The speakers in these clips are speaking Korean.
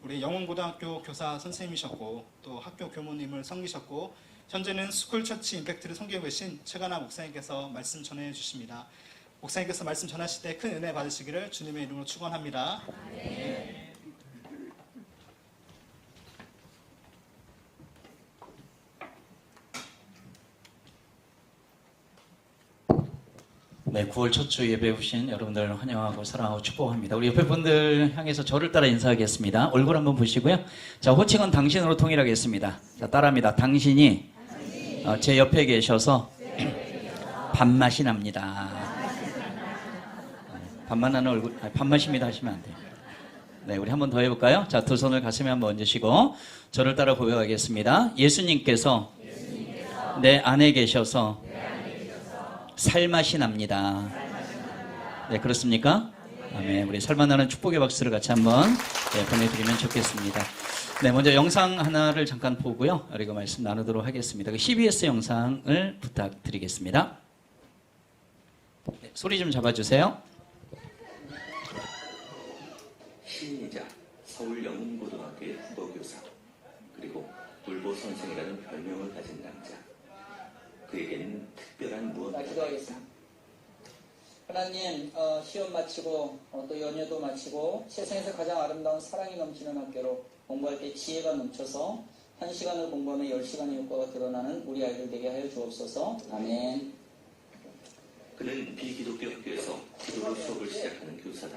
우리 영훈고등학교 교사 선생님이셨고 또 학교 교무님을 섬기셨고 현재는 스쿨처치 임팩트를 섬기고 계신 최가나 목사님께서 말씀 전해 주십니다. 목사님께서 말씀 전하실 때 큰 은혜 받으시기를 주님의 이름으로 축원합니다. 네. 네, 9월 첫 주 예배 오신 여러분들 환영하고 사랑하고 축복합니다. 우리 옆에 분들 향해서 저를 따라 인사하겠습니다. 얼굴 한번 보시고요. 자, 호칭은 당신으로 통일하겠습니다. 자, 따라합니다. 당신이 제 옆에 계셔서 밥맛이 납니다. 밥맛 나는 얼굴, 밥맛입니다 하시면 안 돼요. 네, 우리 한번 더 해볼까요? 자, 두 손을 가슴에 한번 얹으시고 저를 따라 고백하겠습니다. 예수님께서 내 안에 계셔서 살맛이 납니다. 네, 그렇습니까? 아멘. 우리 살맛 나는 축복의 박수를 같이 한번 보내드리면 좋겠습니다. 네, 먼저 영상 하나를 잠깐 보고요. 그리고 말씀 나누도록 하겠습니다. 그 CBS 영상을 부탁드리겠습니다. 네, 소리 좀 잡아주세요. 시인이자 서울 영훈고등학교의 국어교사 그리고 울보 선생이라는 별명을 가진 남자. 그에게는 특별한 무언가. 기도하겠습니다. 하나님, 시험 마치고 또 연휴도 마치고 세상에서 가장 아름다운 사랑이 넘치는 학교로 공부할 때 지혜가 넘쳐서 1시간을 공부하면 10시간의 효과가 드러나는 우리 아이들 되게 하여 주옵소서. 아멘. 그는 비기독교 학교에서 기도로 수업을 시작하는 교사다.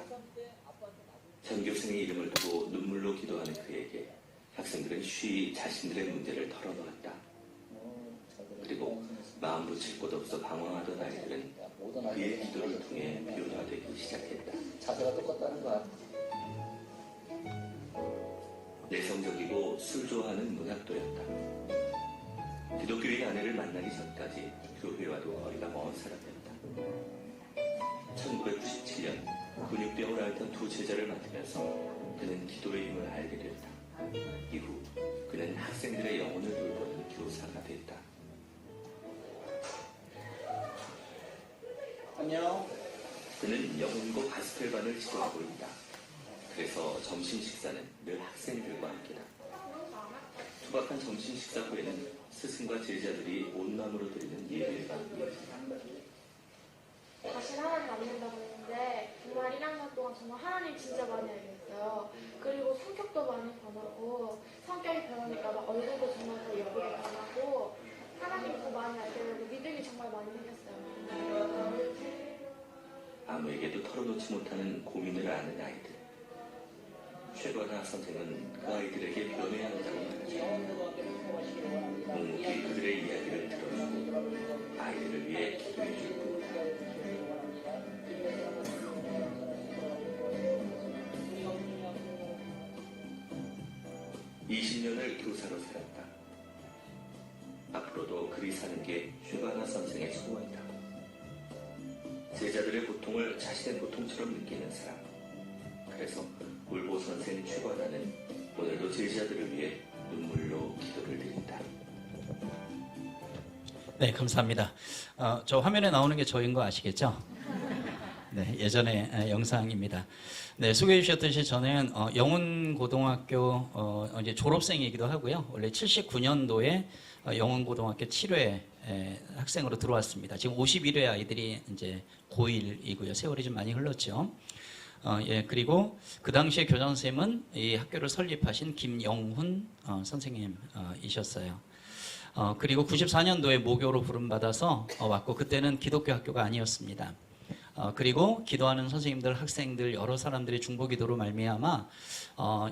전교생의 이름을 두고 눈물로 기도하는 그에게 학생들은 쉬이 자신들의 문제를 털어놓았다. 그리고 마음 붙일 곳 없어 방황하던 아이들은 그의 기도를 통해 변화되기 시작했다. 자세가 똑같다는 거야. 내성적이고 술 좋아하는 문학도였다. 기독교인 아내를 만나기 전까지 교회와도 거리가 먼 사람이었다. 1997년 근육병을 앓던 두 제자를 맡으면서 그는 기도의 힘을 알게 됐다. 이후 그는 학생들의 영혼을 돌보는 교사가 됐다. 안녕. 그는 영훈고 가스펠반을 지도하고 있다. 그래서 점심 식사는 늘 학생들과 함께다. 투박한 점심 식사 후에는 스승과 제자들이 온마음으로 드리는 예배가 이어진다. 다시 하나님 만난다고 했는데 정말 1학년 동안 정말 하나님 진짜 많이 알겠어요. 그리고 성격도 많이 변하고 성격이 변하니까 막 얼굴도 정말 더 예쁘게 변하고 하나님도 많이 알게 되고 믿음이 정말 많이 생겼어요. 아무에게도 털어놓지 못하는 고민을 아는 아이들. 최관아 선생은 그 아이들에게 변해야 한다고 말했다. 묵묵히 그들의 이야기를 들어주고 아이들을 위해 기도해 줄 뿐이다. (20년을) 교사로 살았다. 앞으로도 그리 사는 게 최관아 선생의 소원이다. 제자들의 고통을 자신의 고통처럼 느끼는 사람. 그래서 울보 선생 최관아는 오늘도 제자들을 위해 눈물로 기도를 드린다. 네, 감사합니다. 저 화면에 나오는 게 저인 거 아시겠죠? 네, 예전의 영상입니다. 네, 소개해 주셨듯이 저는 영훈고등학교 이제 졸업생이기도 하고요. 원래 79년도에 영훈고등학교 7회 학생으로 들어왔습니다. 지금 51회 아이들이 이제 고1이고요. 세월이 좀 많이 흘렀죠. 예, 그리고 그 당시에 교장선생님은 이 학교를 설립하신 김영훈 선생님이셨어요. 그리고 94년도에 모교로 부름받아서 왔고 그때는 기독교 학교가 아니었습니다. 그리고 기도하는 선생님들, 학생들, 여러 사람들의 중보기도로 말미암아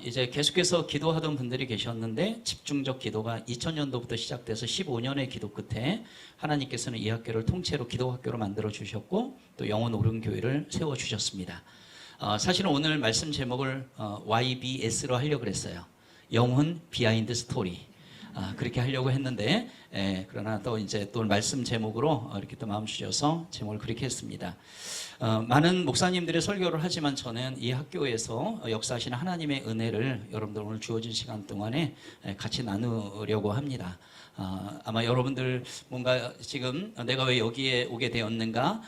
이제 계속해서 기도하던 분들이 계셨는데 집중적 기도가 2000년도부터 시작돼서 15년의 기도 끝에 하나님께서는 이 학교를 통째로 기도학교로 만들어 주셨고 또 영혼 오른교회를 세워 주셨습니다. 사실은 오늘 말씀 제목을 YBS로 하려고 그랬어요. 영혼 비하인드 스토리. 그렇게 하려고 했는데 그러나 또 이제 또 말씀 제목으로 이렇게 또 마음 주셔서 제목을 그렇게 했습니다. 많은 목사님들의 설교를 하지만 저는 이 학교에서 역사하시는 하나님의 은혜를 여러분들 오늘 주어진 시간 동안에 같이 나누려고 합니다. 아마 여러분들 뭔가 지금 내가 왜 여기에 오게 되었는가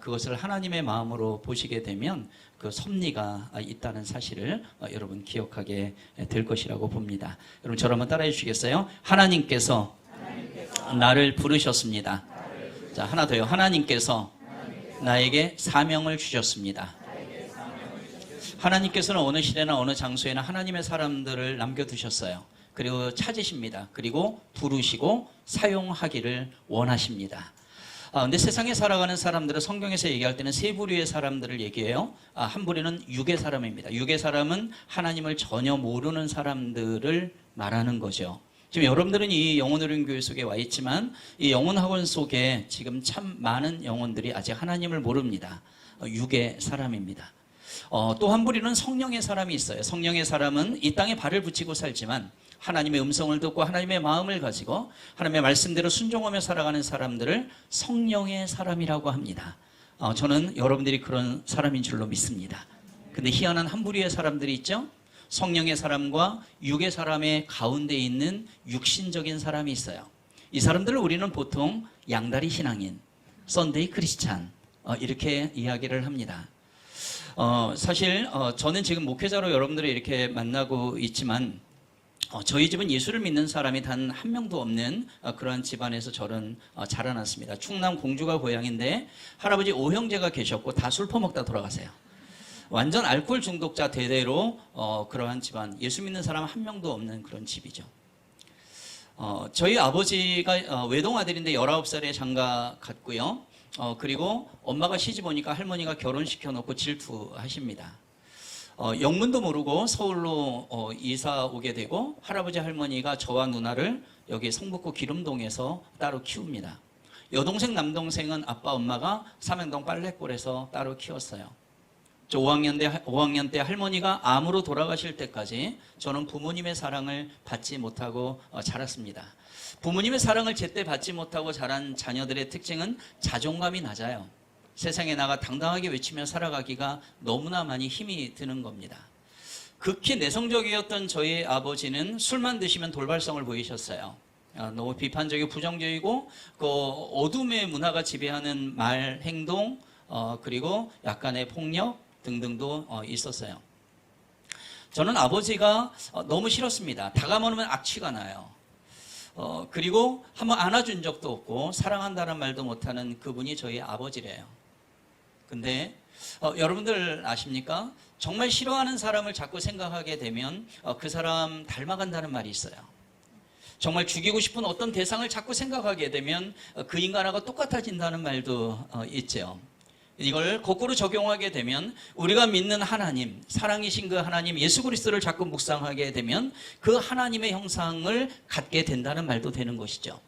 그것을 하나님의 마음으로 보시게 되면 그 섭리가 있다는 사실을 여러분 기억하게 될 것이라고 봅니다. 여러분 저를 한번 따라해 주시겠어요? 하나님께서 나를 부르셨습니다. 자, 하나 더요. 하나님께서 나에게 사명을 주셨습니다. 하나님께서는 어느 시대나 어느 장소에나 하나님의 사람들을 남겨두셨어요. 그리고 찾으십니다. 그리고 부르시고 사용하기를 원하십니다. 근데 세상에 살아가는 사람들은 성경에서 얘기할 때는 세 부류의 사람들을 얘기해요. 한 부류는 육의 사람입니다. 육의 사람은 하나님을 전혀 모르는 사람들을 말하는 거죠. 지금 여러분들은 이 영혼어른 교회 속에 와 있지만 이 영혼학원 속에 지금 참 많은 영혼들이 아직 하나님을 모릅니다. 육의 사람입니다. 또 한 부류는 성령의 사람이 있어요. 성령의 사람은 이 땅에 발을 붙이고 살지만 하나님의 음성을 듣고 하나님의 마음을 가지고 하나님의 말씀대로 순종하며 살아가는 사람들을 성령의 사람이라고 합니다. 저는 여러분들이 그런 사람인 줄로 믿습니다. 근데 희한한 한 부류의 사람들이 있죠. 성령의 사람과 육의 사람의 가운데 있는 육신적인 사람이 있어요. 이 사람들을 우리는 보통 양다리 신앙인, 썬데이 크리스찬 이렇게 이야기를 합니다. 사실 저는 지금 목회자로 여러분들을 이렇게 만나고 있지만 저희 집은 예수를 믿는 사람이 단 한 명도 없는 그런 집안에서 저는 자라났습니다. 충남 공주가 고향인데 할아버지 5형제가 계셨고 다 술 퍼먹다 돌아가세요. 완전 알코올 중독자 대대로 그러한 집안, 예수 믿는 사람 한 명도 없는 그런 집이죠. 저희 아버지가 외동 아들인데 19살에 장가 갔고요. 그리고 엄마가 시집 오니까 할머니가 결혼시켜놓고 질투하십니다. 영문도 모르고 서울로 이사 오게 되고 할아버지 할머니가 저와 누나를 여기 성북구 기름동에서 따로 키웁니다. 여동생 남동생은 아빠 엄마가 삼행동 빨래골에서 따로 키웠어요. 저 5학년 때 할머니가 암으로 돌아가실 때까지 저는 부모님의 사랑을 받지 못하고 자랐습니다. 부모님의 사랑을 제때 받지 못하고 자란 자녀들의 특징은 자존감이 낮아요. 세상에 나가 당당하게 외치며 살아가기가 너무나 많이 힘이 드는 겁니다. 극히 내성적이었던 저희 아버지는 술만 드시면 돌발성을 보이셨어요. 너무 비판적이고 부정적이고 그 어둠의 문화가 지배하는 말, 행동, 그리고 약간의 폭력 등등도 있었어요. 저는 아버지가 너무 싫었습니다. 다가오면 악취가 나요. 그리고 한번 안아준 적도 없고 사랑한다는 말도 못하는 그분이 저희 아버지래요. 근데 여러분들 아십니까? 정말 싫어하는 사람을 자꾸 생각하게 되면 그 사람 닮아간다는 말이 있어요. 정말 죽이고 싶은 어떤 대상을 자꾸 생각하게 되면 그 인간하고 똑같아진다는 말도 있죠. 이걸 거꾸로 적용하게 되면 우리가 믿는 하나님, 사랑이신 그 하나님 예수 그리스도를 자꾸 묵상하게 되면 그 하나님의 형상을 갖게 된다는 말도 되는 것이죠.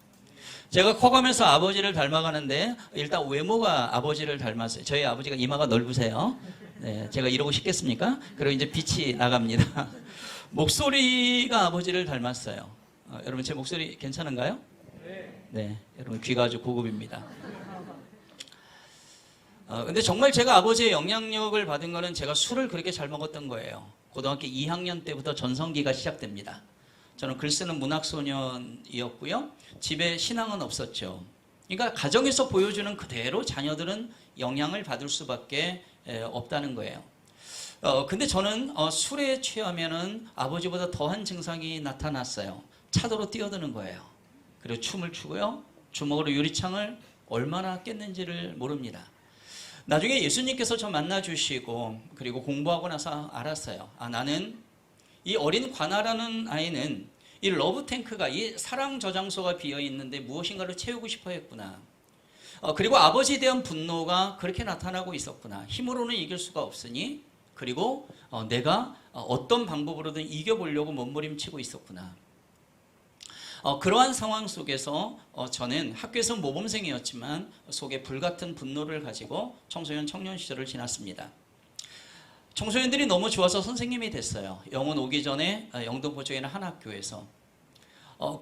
제가 커가면서 아버지를 닮아가는데 일단 외모가 아버지를 닮았어요. 저희 아버지가 이마가 넓으세요. 네, 제가 이러고 싶겠습니까? 그리고 이제 빛이 나갑니다. 목소리가 아버지를 닮았어요. 여러분 제 목소리 괜찮은가요? 네, 여러분 귀가 아주 고급입니다. 근데 정말 제가 아버지의 영향력을 받은 거는 제가 술을 그렇게 잘 먹었던 거예요. 고등학교 2학년 때부터 전성기가 시작됩니다. 저는 글 쓰는 문학소년이었고요. 집에 신앙은 없었죠. 그러니까 가정에서 보여주는 그대로 자녀들은 영향을 받을 수밖에 없다는 거예요. 근데 저는 술에 취하면은 아버지보다 더한 증상이 나타났어요. 차도로 뛰어드는 거예요. 그리고 춤을 추고요. 주먹으로 유리창을 얼마나 깼는지를 모릅니다. 나중에 예수님께서 저 만나주시고 그리고 공부하고 나서 알았어요. 나는 이 어린 관아라는 아이는 이 러브탱크가 이 사랑 저장소가 비어있는데 무엇인가를 채우고 싶어 했구나. 그리고 아버지에 대한 분노가 그렇게 나타나고 있었구나. 힘으로는 이길 수가 없으니 그리고 내가 어떤 방법으로든 이겨보려고 몸부림치고 있었구나. 그러한 상황 속에서 저는 학교에서 모범생이었지만 속에 불같은 분노를 가지고 청소년 청년 시절을 지났습니다. 청소년들이 너무 좋아서 선생님이 됐어요. 영혼 오기 전에 영등포쪽에 있는 한 학교에서.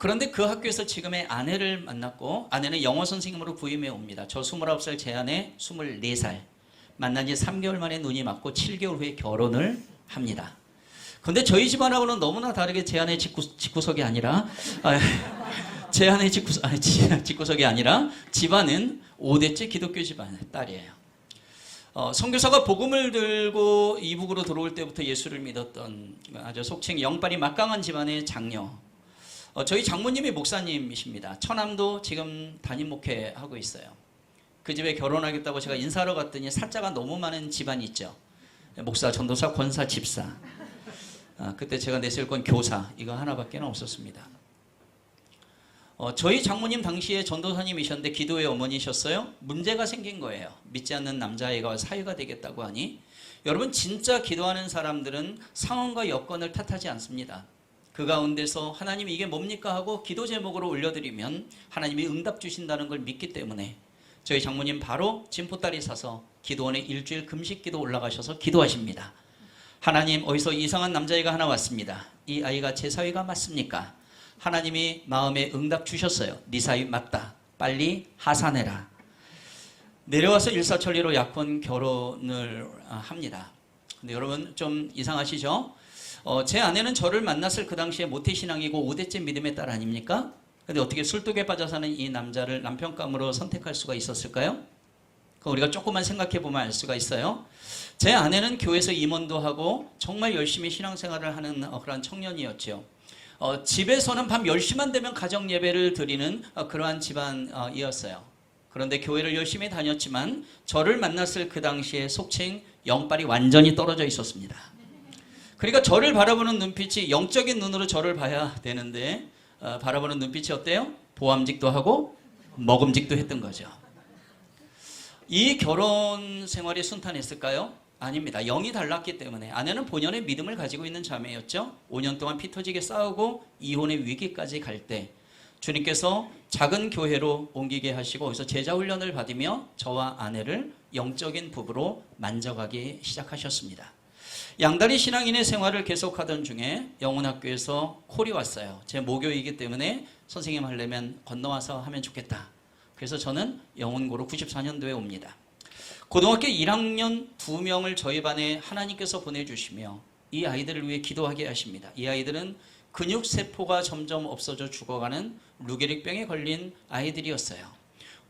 그런데 그 학교에서 지금의 아내를 만났고 아내는 영어 선생님으로 부임해 옵니다. 저 29살 제 아내 24살. 만난 지 3개월 만에 눈이 맞고 7개월 후에 결혼을 합니다. 근데 저희 집안하고는 너무나 다르게 제 아내 집구석이 아니라 제 아내 집구석이 아니라 집안은 5대째 기독교 집안의 딸이에요. 선교사가 복음을 들고 이북으로 들어올 때부터 예수를 믿었던 아주 속칭 영빨이 막강한 집안의 장녀. 저희 장모님이 목사님이십니다. 처남도 지금 담임 목회하고 있어요. 그 집에 결혼하겠다고 제가 인사하러 갔더니 살자가 너무 많은 집안이 있죠. 목사, 전도사, 권사, 집사. 그때 제가 냈을 건 교사 이거 하나밖에 없었습니다. 저희 장모님 당시에 전도사님이셨는데 기도의 어머니셨어요. 문제가 생긴 거예요. 믿지 않는 남자애가 사위가 되겠다고 하니 여러분 진짜 기도하는 사람들은 상황과 여건을 탓하지 않습니다. 그 가운데서 하나님이 이게 뭡니까 하고 기도 제목으로 올려드리면 하나님이 응답 주신다는 걸 믿기 때문에 저희 장모님 바로 진포다리 사서 기도원에 일주일 금식기도 올라가셔서 기도하십니다. 하나님 어디서 이상한 남자애가 하나 왔습니다. 이 아이가 제 사위가 맞습니까? 하나님이 마음에 응답 주셨어요. 네 사위 맞다. 빨리 하산해라. 내려와서 일사천리로 약혼 결혼을 합니다. 근데 여러분 좀 이상하시죠? 제 아내는 저를 만났을 그 당시에 모태신앙이고 5대째 믿음의 딸 아닙니까? 근데 어떻게 술독에 빠져 사는 이 남자를 남편감으로 선택할 수가 있었을까요? 우리가 조금만 생각해 보면 알 수가 있어요. 제 아내는 교회에서 임원도 하고 정말 열심히 신앙생활을 하는 그런 청년이었죠. 집에서는 밤 10시만 되면 가정 예배를 드리는 그러한 집안이었어요. 그런데 교회를 열심히 다녔지만 저를 만났을 그 당시에 속칭 영빨이 완전히 떨어져 있었습니다. 그러니까 저를 바라보는 눈빛이 영적인 눈으로 저를 봐야 되는데 바라보는 눈빛이 어때요? 보암직도 하고 먹음직도 했던 거죠. 이 결혼 생활이 순탄했을까요? 아닙니다. 영이 달랐기 때문에 아내는 본연의 믿음을 가지고 있는 자매였죠. 5년 동안 피 터지게 싸우고 이혼의 위기까지 갈 때 주님께서 작은 교회로 옮기게 하시고 거기서 제자훈련을 받으며 저와 아내를 영적인 부부로 만져가기 시작하셨습니다. 양다리 신앙인의 생활을 계속하던 중에 영훈학교에서 콜이 왔어요. 제 모교이기 때문에 선생님 하려면 건너와서 하면 좋겠다. 그래서 저는 영훈고로 94년도에 옵니다. 고등학교 1학년 2명을 저희 반에 하나님께서 보내주시며 이 아이들을 위해 기도하게 하십니다. 이 아이들은 근육세포가 점점 없어져 죽어가는 루게릭병에 걸린 아이들이었어요.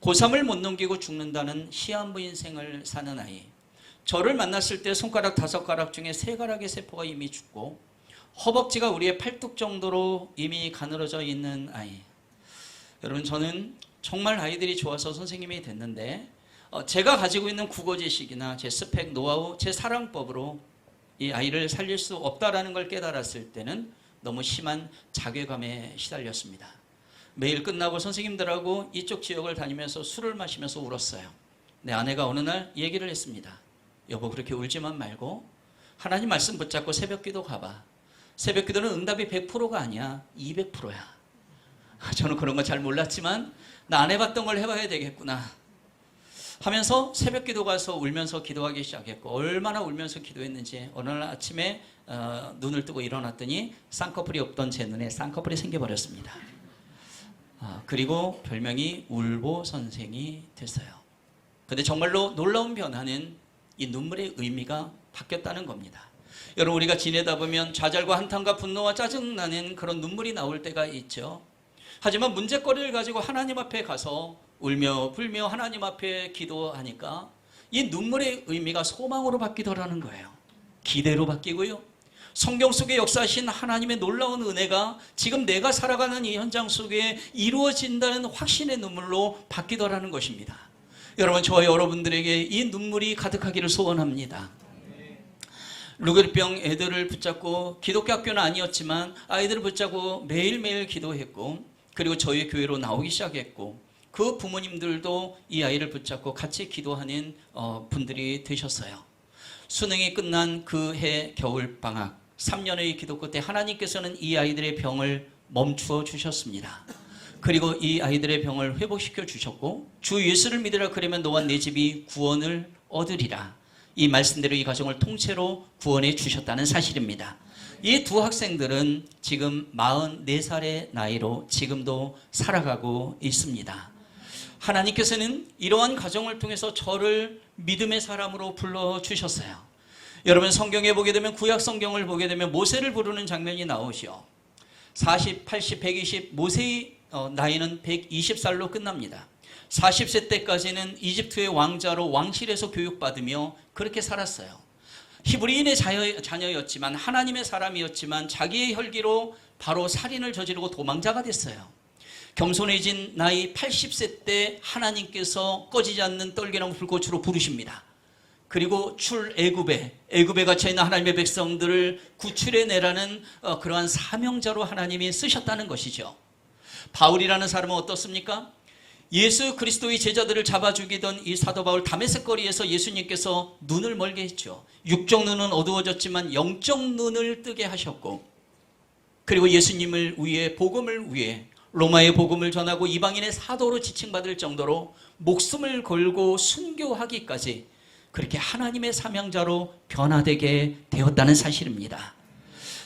고3을 못 넘기고 죽는다는 시한부 인생을 사는 아이. 저를 만났을 때 손가락 5가락 중에 3가락의 세포가 이미 죽고 허벅지가 우리의 팔뚝 정도로 이미 가늘어져 있는 아이. 여러분 저는 정말 아이들이 좋아서 선생님이 됐는데 제가 가지고 있는 국어 지식이나 제 스펙, 노하우, 제 사랑법으로 이 아이를 살릴 수 없다라는 걸 깨달았을 때는 너무 심한 자괴감에 시달렸습니다. 매일 끝나고 선생님들하고 이쪽 지역을 다니면서 술을 마시면서 울었어요. 내 아내가 어느 날 얘기를 했습니다. 여보 그렇게 울지만 말고 하나님 말씀 붙잡고 새벽기도 가봐. 새벽기도는 응답이 100%가 아니야. 200%야. 저는 그런 거 잘 몰랐지만 나 안 해봤던 걸 해봐야 되겠구나 하면서 새벽기도 가서 울면서 기도하기 시작했고 얼마나 울면서 기도했는지 어느 날 아침에 눈을 뜨고 일어났더니 쌍꺼풀이 없던 제 눈에 쌍꺼풀이 생겨버렸습니다. 그리고 별명이 울보 선생이 됐어요. 근데 정말로 놀라운 변화는 이 눈물의 의미가 바뀌었다는 겁니다. 여러분 우리가 지내다 보면 좌절과 한탄과 분노와 짜증나는 그런 눈물이 나올 때가 있죠. 하지만 문제거리를 가지고 하나님 앞에 가서 울며 불며 하나님 앞에 기도하니까 이 눈물의 의미가 소망으로 바뀌더라는 거예요. 기대로 바뀌고요. 성경 속에 역사하신 하나님의 놀라운 은혜가 지금 내가 살아가는 이 현장 속에 이루어진다는 확신의 눈물로 바뀌더라는 것입니다. 여러분 저와 여러분들에게 이 눈물이 가득하기를 소원합니다. 루게릭병 애들을 붙잡고 기독교 학교는 아니었지만 아이들을 붙잡고 매일매일 기도했고 그리고 저희 교회로 나오기 시작했고 그 부모님들도 이 아이를 붙잡고 같이 기도하는 분들이 되셨어요. 수능이 끝난 그 해 겨울방학 3년의 기도 끝에 하나님께서는 이 아이들의 병을 멈추어 주셨습니다. 그리고 이 아이들의 병을 회복시켜 주셨고 주 예수를 믿으라 그러면 너와 네 집이 구원을 얻으리라. 이 말씀대로 이 가정을 통째로 구원해 주셨다는 사실입니다. 이 두 학생들은 지금 44살의 나이로 지금도 살아가고 있습니다. 하나님께서는 이러한 가정을 통해서 저를 믿음의 사람으로 불러주셨어요. 여러분 성경에 보게 되면 구약 성경을 보게 되면 모세를 부르는 장면이 나오시오. 40, 80, 120 모세의 나이는 120살로 끝납니다. 40세 때까지는 이집트의 왕자로 왕실에서 교육받으며 그렇게 살았어요. 히브리인의 자녀였지만 하나님의 사람이었지만 자기의 혈기로 바로 살인을 저지르고 도망자가 됐어요. 겸손해진 나이 80세 때 하나님께서 꺼지지 않는 떨기나무 불꽃으로 부르십니다. 그리고 애굽에 갇혀있는 하나님의 백성들을 구출해내라는 그러한 사명자로 하나님이 쓰셨다는 것이죠. 바울이라는 사람은 어떻습니까? 예수 그리스도의 제자들을 잡아 죽이던 이 사도 바울 다메섹 거리에서 예수님께서 눈을 멀게 했죠. 육적 눈은 어두워졌지만 영적 눈을 뜨게 하셨고, 그리고 예수님을 위해 복음을 위해 로마의 복음을 전하고 이방인의 사도로 지칭받을 정도로 목숨을 걸고 순교하기까지 그렇게 하나님의 사명자로 변화되게 되었다는 사실입니다.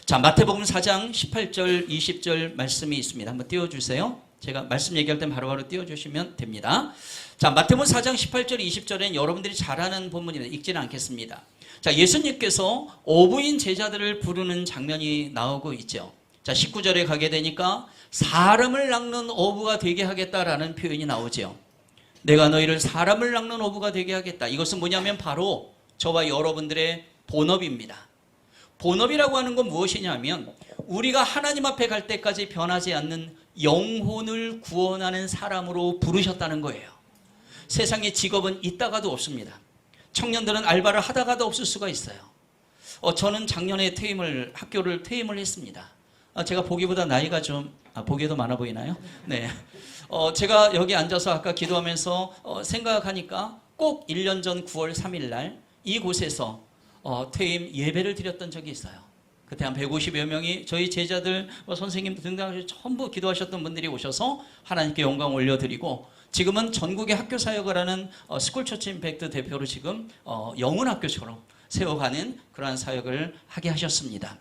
자, 마태복음 4장 18절 20절 말씀이 있습니다. 한번 띄워주세요. 제가 말씀 얘기할 땐 바로바로 띄워주시면 됩니다. 자, 마태복음 4장 18절 20절엔 여러분들이 잘 아는 본문이라 읽지는 않겠습니다. 자, 예수님께서 어부인 제자들을 부르는 장면이 나오고 있죠. 자, 19절에 가게 되니까 사람을 낚는 어부가 되게 하겠다라는 표현이 나오죠. 내가 너희를 사람을 낚는 어부가 되게 하겠다. 이것은 뭐냐면 바로 저와 여러분들의 본업입니다. 본업이라고 하는 건 무엇이냐면 우리가 하나님 앞에 갈 때까지 변하지 않는 영혼을 구원하는 사람으로 부르셨다는 거예요. 세상에 직업은 있다가도 없습니다. 청년들은 알바를 하다가도 없을 수가 있어요. 저는 작년에 학교를 퇴임을 했습니다. 제가 보기보다 나이가 좀 보기에도 많아 보이나요? 네. 제가 여기 앉아서 아까 기도하면서 생각하니까 꼭 1년 전 9월 3일 날 이곳에서 퇴임 예배를 드렸던 적이 있어요. 그때 한 150여 명이 저희 제자들, 선생님 등등 전부 기도하셨던 분들이 오셔서 하나님께 영광 올려드리고, 지금은 전국의 학교 사역을 하는 스쿨 처치 임팩트 대표로 지금 영혼 학교처럼 세워가는 그러한 사역을 하게 하셨습니다.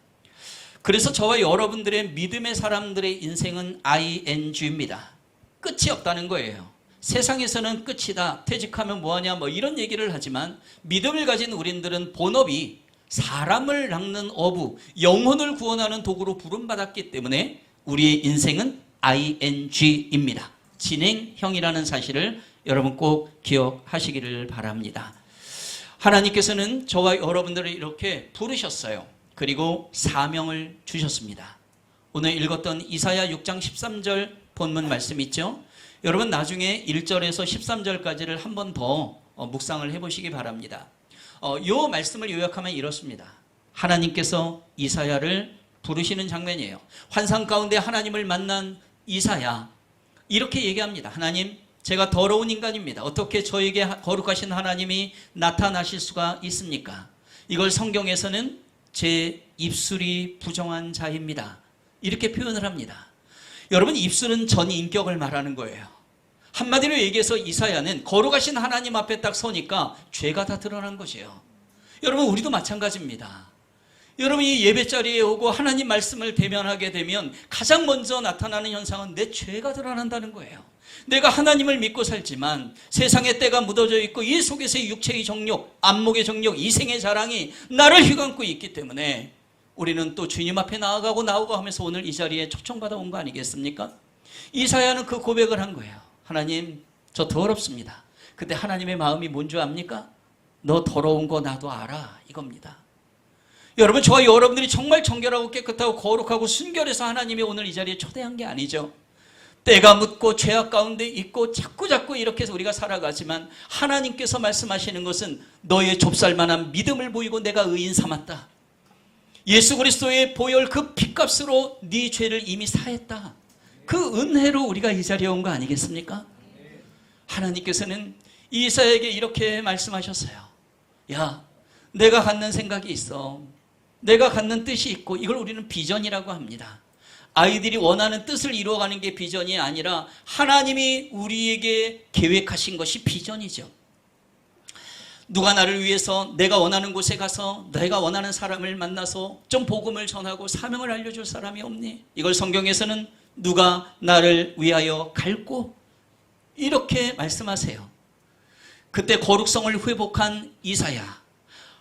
그래서 저와 여러분들의 믿음의 사람들의 인생은 ING입니다. 끝이 없다는 거예요. 세상에서는 끝이다, 퇴직하면 뭐하냐 이런 얘기를 하지만 믿음을 가진 우리들은 본업이 사람을 낚는 어부, 영혼을 구원하는 도구로 부름받았기 때문에 우리의 인생은 ING입니다. 진행형이라는 사실을 여러분 꼭 기억하시기를 바랍니다. 하나님께서는 저와 여러분들을 이렇게 부르셨어요. 그리고 사명을 주셨습니다. 오늘 읽었던 이사야 6장 13절 본문 말씀 있죠? 여러분 나중에 1절에서 13절까지를 한 번 더 묵상을 해보시기 바랍니다. 이 말씀을 요약하면 이렇습니다. 하나님께서 이사야를 부르시는 장면이에요. 환상 가운데 하나님을 만난 이사야, 이렇게 얘기합니다. 하나님, 제가 더러운 인간입니다. 어떻게 저에게 거룩하신 하나님이 나타나실 수가 있습니까? 이걸 성경에서는 제 입술이 부정한 자입니다. 이렇게 표현을 합니다. 여러분, 입술은 전 인격을 말하는 거예요. 한마디로 얘기해서 이사야는 거룩하신 하나님 앞에 딱 서니까 죄가 다 드러난 것이에요. 여러분, 우리도 마찬가지입니다. 여러분이 예배 자리에 오고 하나님 말씀을 대면하게 되면 가장 먼저 나타나는 현상은 내 죄가 드러난다는 거예요. 내가 하나님을 믿고 살지만 세상의 때가 묻어져 있고 이 속에서의 육체의 정욕, 안목의 정욕, 이생의 자랑이 나를 휘감고 있기 때문에 우리는 또 주님 앞에 나아가고 하면서 오늘 이 자리에 초청받아 온 거 아니겠습니까? 이사야는 그 고백을 한 거예요. 하나님, 저 더럽습니다. 근데 하나님의 마음이 뭔지 압니까? 너 더러운 거 나도 알아, 이겁니다. 여러분, 저와 여러분들이 정말 정결하고 깨끗하고 거룩하고 순결해서 하나님이 오늘 이 자리에 초대한 게 아니죠. 때가 묻고 죄악 가운데 있고 자꾸 이렇게 해서 우리가 살아가지만 하나님께서 말씀하시는 것은 너의 좁쌀만한 믿음을 보이고 내가 의인 삼았다. 예수 그리스도의 보혈 그 핏값으로 네 죄를 이미 사했다. 그 은혜로 우리가 이 자리에 온 거 아니겠습니까? 하나님께서는 이사야에게 이렇게 말씀하셨어요. 야, 내가 갖는 생각이 있어. 내가 갖는 뜻이 있고, 이걸 우리는 비전이라고 합니다. 아이들이 원하는 뜻을 이루어가는 게 비전이 아니라 하나님이 우리에게 계획하신 것이 비전이죠. 누가 나를 위해서 내가 원하는 곳에 가서 내가 원하는 사람을 만나서 좀 복음을 전하고 사명을 알려줄 사람이 없니? 이걸 성경에서는 누가 나를 위하여 갈고, 이렇게 말씀하세요. 그때 거룩성을 회복한 이사야,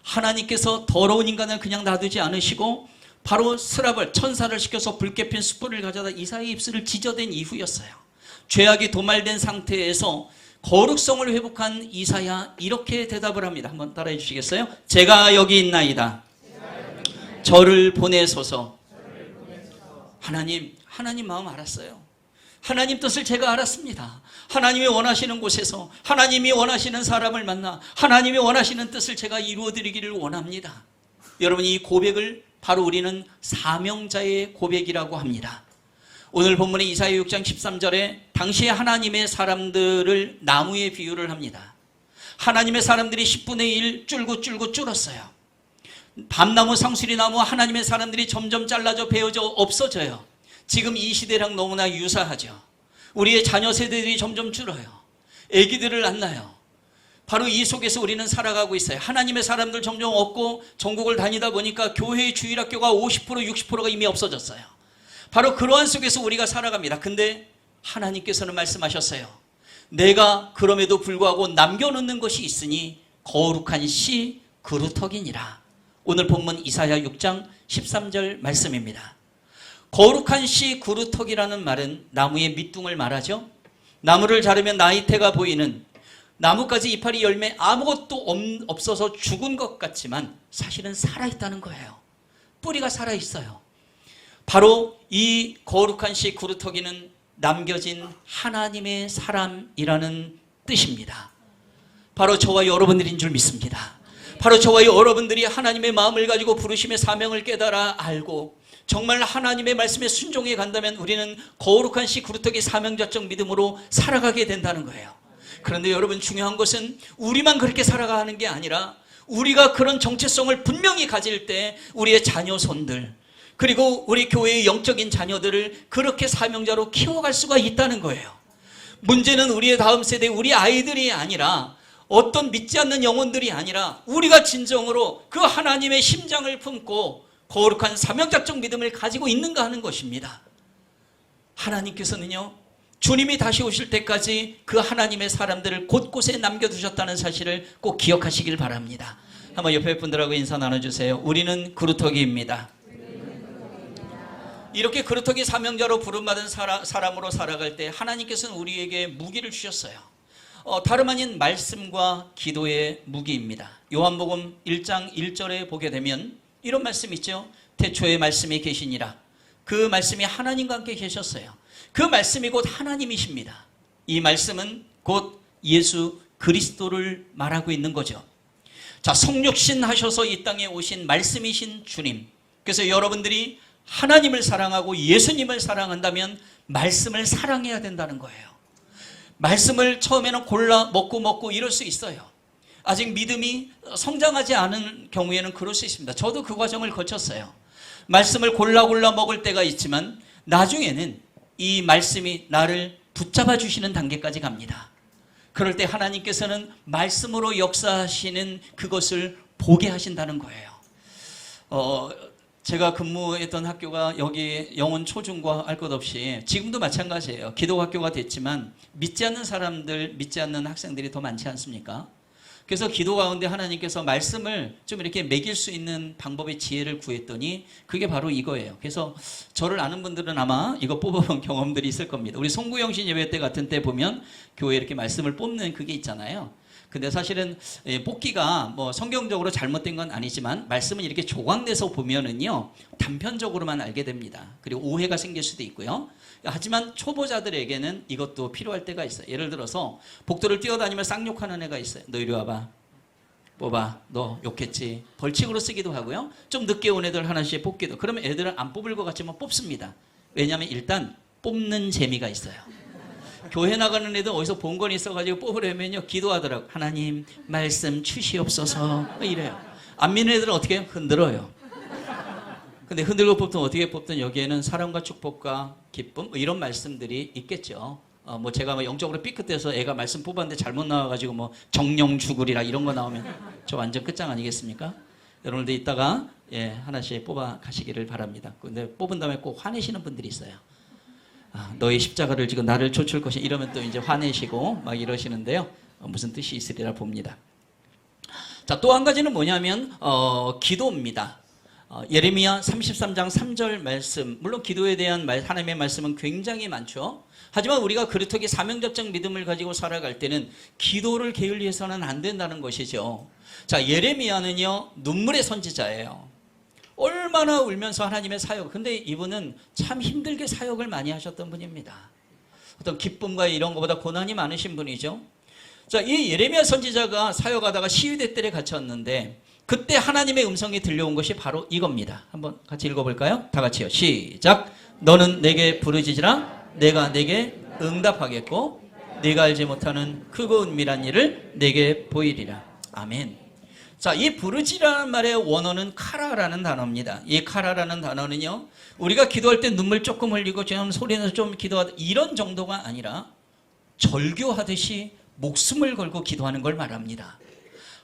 하나님께서 더러운 인간을 그냥 놔두지 않으시고 바로 스랍을, 천사를 시켜서 붉게 핀 숯불을 가져다 이사야의 입술을 지져댄 이후였어요. 죄악이 도말된 상태에서 거룩성을 회복한 이사야 이렇게 대답을 합니다. 한번 따라해 주시겠어요? 제가 여기 있나이다. 저를 보내소서. 하나님 마음 알았어요. 하나님 뜻을 제가 알았습니다. 하나님이 원하시는 곳에서 하나님이 원하시는 사람을 만나 하나님이 원하시는 뜻을 제가 이루어드리기를 원합니다. 여러분, 이 고백을 바로 우리는 사명자의 고백이라고 합니다. 오늘 본문의 이사야 6장 13절에 당시에 하나님의 사람들을 나무에 비유를 합니다. 하나님의 사람들이 10분의 1 줄고 줄었어요. 밤나무, 상수리나무, 하나님의 사람들이 점점 잘라져 베어져 없어져요. 지금 이 시대랑 너무나 유사하죠. 우리의 자녀 세대들이 점점 줄어요. 아기들을 낳나요. 바로 이 속에서 우리는 살아가고 있어요. 하나님의 사람들 점점 없고 전국을 다니다 보니까 교회의 주일학교가 50% 60%가 이미 없어졌어요. 바로 그러한 속에서 우리가 살아갑니다. 근데 하나님께서는 말씀하셨어요. 내가 그럼에도 불구하고 남겨놓는 것이 있으니 거룩한 씨 그루터기니라. 오늘 본문 이사야 6장 13절 말씀입니다. 거룩한 씨 그루터기라는 말은 나무의 밑둥을 말하죠. 나무를 자르면 나이테가 보이는, 나뭇가지 이파리 열매 아무것도 없어서 죽은 것 같지만 사실은 살아있다는 거예요. 뿌리가 살아있어요. 바로 이 거룩한 씨 그루터기는 남겨진 하나님의 사람이라는 뜻입니다. 바로 저와 여러분들인 줄 믿습니다. 바로 저와 여러분들이 하나님의 마음을 가지고 부르심의 사명을 깨달아 알고 정말 하나님의 말씀에 순종해 간다면 우리는 거룩한 씨 그루터기 사명자적 믿음으로 살아가게 된다는 거예요. 그런데 여러분, 중요한 것은 우리만 그렇게 살아가는 게 아니라 우리가 그런 정체성을 분명히 가질 때 우리의 자녀손들 그리고 우리 교회의 영적인 자녀들을 그렇게 사명자로 키워갈 수가 있다는 거예요. 문제는 우리의 다음 세대, 우리 아이들이 아니라 어떤 믿지 않는 영혼들이 아니라 우리가 진정으로 그 하나님의 심장을 품고 거룩한 사명자적 믿음을 가지고 있는가 하는 것입니다. 하나님께서는요, 주님이 다시 오실 때까지 그 하나님의 사람들을 곳곳에 남겨두셨다는 사실을 꼭 기억하시길 바랍니다. 한번 옆에 분들하고 인사 나눠주세요. 우리는 그루터기입니다. 이렇게 그루터기 사명자로 부름받은 사람으로 살아갈 때 하나님께서는 우리에게 무기를 주셨어요. 다름 아닌 말씀과 기도의 무기입니다. 요한복음 1장 1절에 보게 되면 이런 말씀이 있죠. 태초에 말씀이 계시니라. 그 말씀이 하나님과 함께 계셨어요. 그 말씀이 곧 하나님이십니다. 이 말씀은 곧 예수 그리스도를 말하고 있는 거죠. 자, 성육신 하셔서 이 땅에 오신 말씀이신 주님. 그래서 여러분들이 하나님을 사랑하고 예수님을 사랑한다면 말씀을 사랑해야 된다는 거예요. 말씀을 처음에는 골라 먹고 이럴 수 있어요. 아직 믿음이 성장하지 않은 경우에는 그럴 수 있습니다. 저도 그 과정을 거쳤어요. 말씀을 골라 먹을 때가 있지만 나중에는 이 말씀이 나를 붙잡아 주시는 단계까지 갑니다. 그럴 때 하나님께서는 말씀으로 역사하시는 그것을 보게 하신다는 거예요. 제가 근무했던 학교가 여기 영혼 초중과 할 것 없이 지금도 마찬가지예요. 기독학교가 됐지만 믿지 않는 사람들, 믿지 않는 학생들이 더 많지 않습니까? 그래서 기도 가운데 하나님께서 말씀을 좀 이렇게 매길 수 있는 방법의 지혜를 구했더니 그게 바로 이거예요. 그래서 저를 아는 분들은 아마 이거 뽑아본 경험들이 있을 겁니다. 우리 송구영신 예배 때 같은 때 보면 교회에 이렇게 말씀을 뽑는 그게 있잖아요. 근데 사실은 뽑기가 뭐 성경적으로 잘못된 건 아니지만 말씀은 이렇게 조각내서 보면은요 단편적으로만 알게 됩니다. 그리고 오해가 생길 수도 있고요. 하지만 초보자들에게는 이것도 필요할 때가 있어요. 예를 들어서 복도를 뛰어다니며 쌍욕하는 애가 있어요. 너 이리 와봐. 뽑아. 너 욕했지. 벌칙으로 쓰기도 하고요. 좀 늦게 온 애들 하나씩 뽑기도. 그러면 애들은 안 뽑을 것 같지만 뽑습니다. 왜냐하면 일단 뽑는 재미가 있어요. 교회 나가는 애들 어디서 본 건 있어가지고 뽑으려면요 기도하더라고. 하나님 말씀 주시옵소서 이래요. 안 믿는 애들은 어떻게 해요? 흔들어요. 근데 흔들고 뽑든 어떻게 뽑든 여기에는 사랑과 축복과 기쁨 이런 말씀들이 있겠죠. 뭐 제가 뭐 영적으로 삐끗해서 애가 말씀 뽑았는데 잘못 나와가지고 뭐 정령 죽으리라 이런 거 나오면 저 완전 끝장 아니겠습니까? 여러분들 이따가 하나씩 뽑아 가시기를 바랍니다. 근데 뽑은 다음에 꼭 화내시는 분들이 있어요. 너의 십자가를 지금 나를 쫓을 것이 이러면 또 이제 화내시고 막 이러시는데요. 무슨 뜻이 있으리라 봅니다. 자, 또 한 가지는 뭐냐면 기도입니다. 예레미야 33장 3절 말씀, 물론 기도에 대한 하나님의 말씀은 굉장히 많죠. 하지만 우리가 그렇게 사명접적 믿음을 가지고 살아갈 때는 기도를 게을리해서는 안 된다는 것이죠. 자, 예레미야는요, 눈물의 선지자예요. 얼마나 울면서 하나님의 사역, 근데 이분은 참 힘들게 사역을 많이 하셨던 분입니다. 어떤 기쁨과 이런 것보다 고난이 많으신 분이죠. 자, 이 예레미야 선지자가 사역하다가 시위대 뜰에 갇혔는데 그때 하나님의 음성이 들려온 것이 바로 이겁니다. 한번 같이 읽어볼까요? 다 같이요. 시작. 너는 내게 부르짖으라. 내가 내게 응답하겠고 네가 알지 못하는 크고 은밀한 일을 내게 보이리라. 아멘. 자, 이 부르짖으라는 말의 원어는 카라라는 단어입니다. 이 카라라는 단어는요, 우리가 기도할 때 눈물 조금 흘리고 좀 소리내서 좀 기도하다 이런 정도가 아니라 절규하듯이 목숨을 걸고 기도하는 걸 말합니다.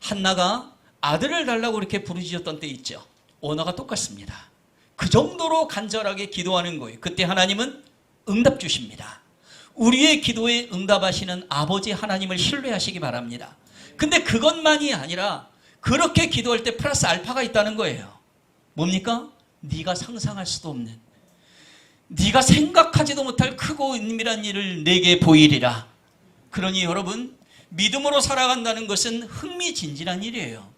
한나가 아들을 달라고 이렇게 부르짖었던 때 있죠. 언어가 똑같습니다. 그 정도로 간절하게 기도하는 거예요. 그때 하나님은 응답 주십니다. 우리의 기도에 응답하시는 아버지 하나님을 신뢰하시기 바랍니다. 근데 그것만이 아니라 그렇게 기도할 때 플러스 알파가 있다는 거예요. 뭡니까? 네가 상상할 수도 없는, 네가 생각하지도 못할 크고 은밀한 일을 내게 보이리라. 그러니 여러분, 믿음으로 살아간다는 것은 흥미진진한 일이에요.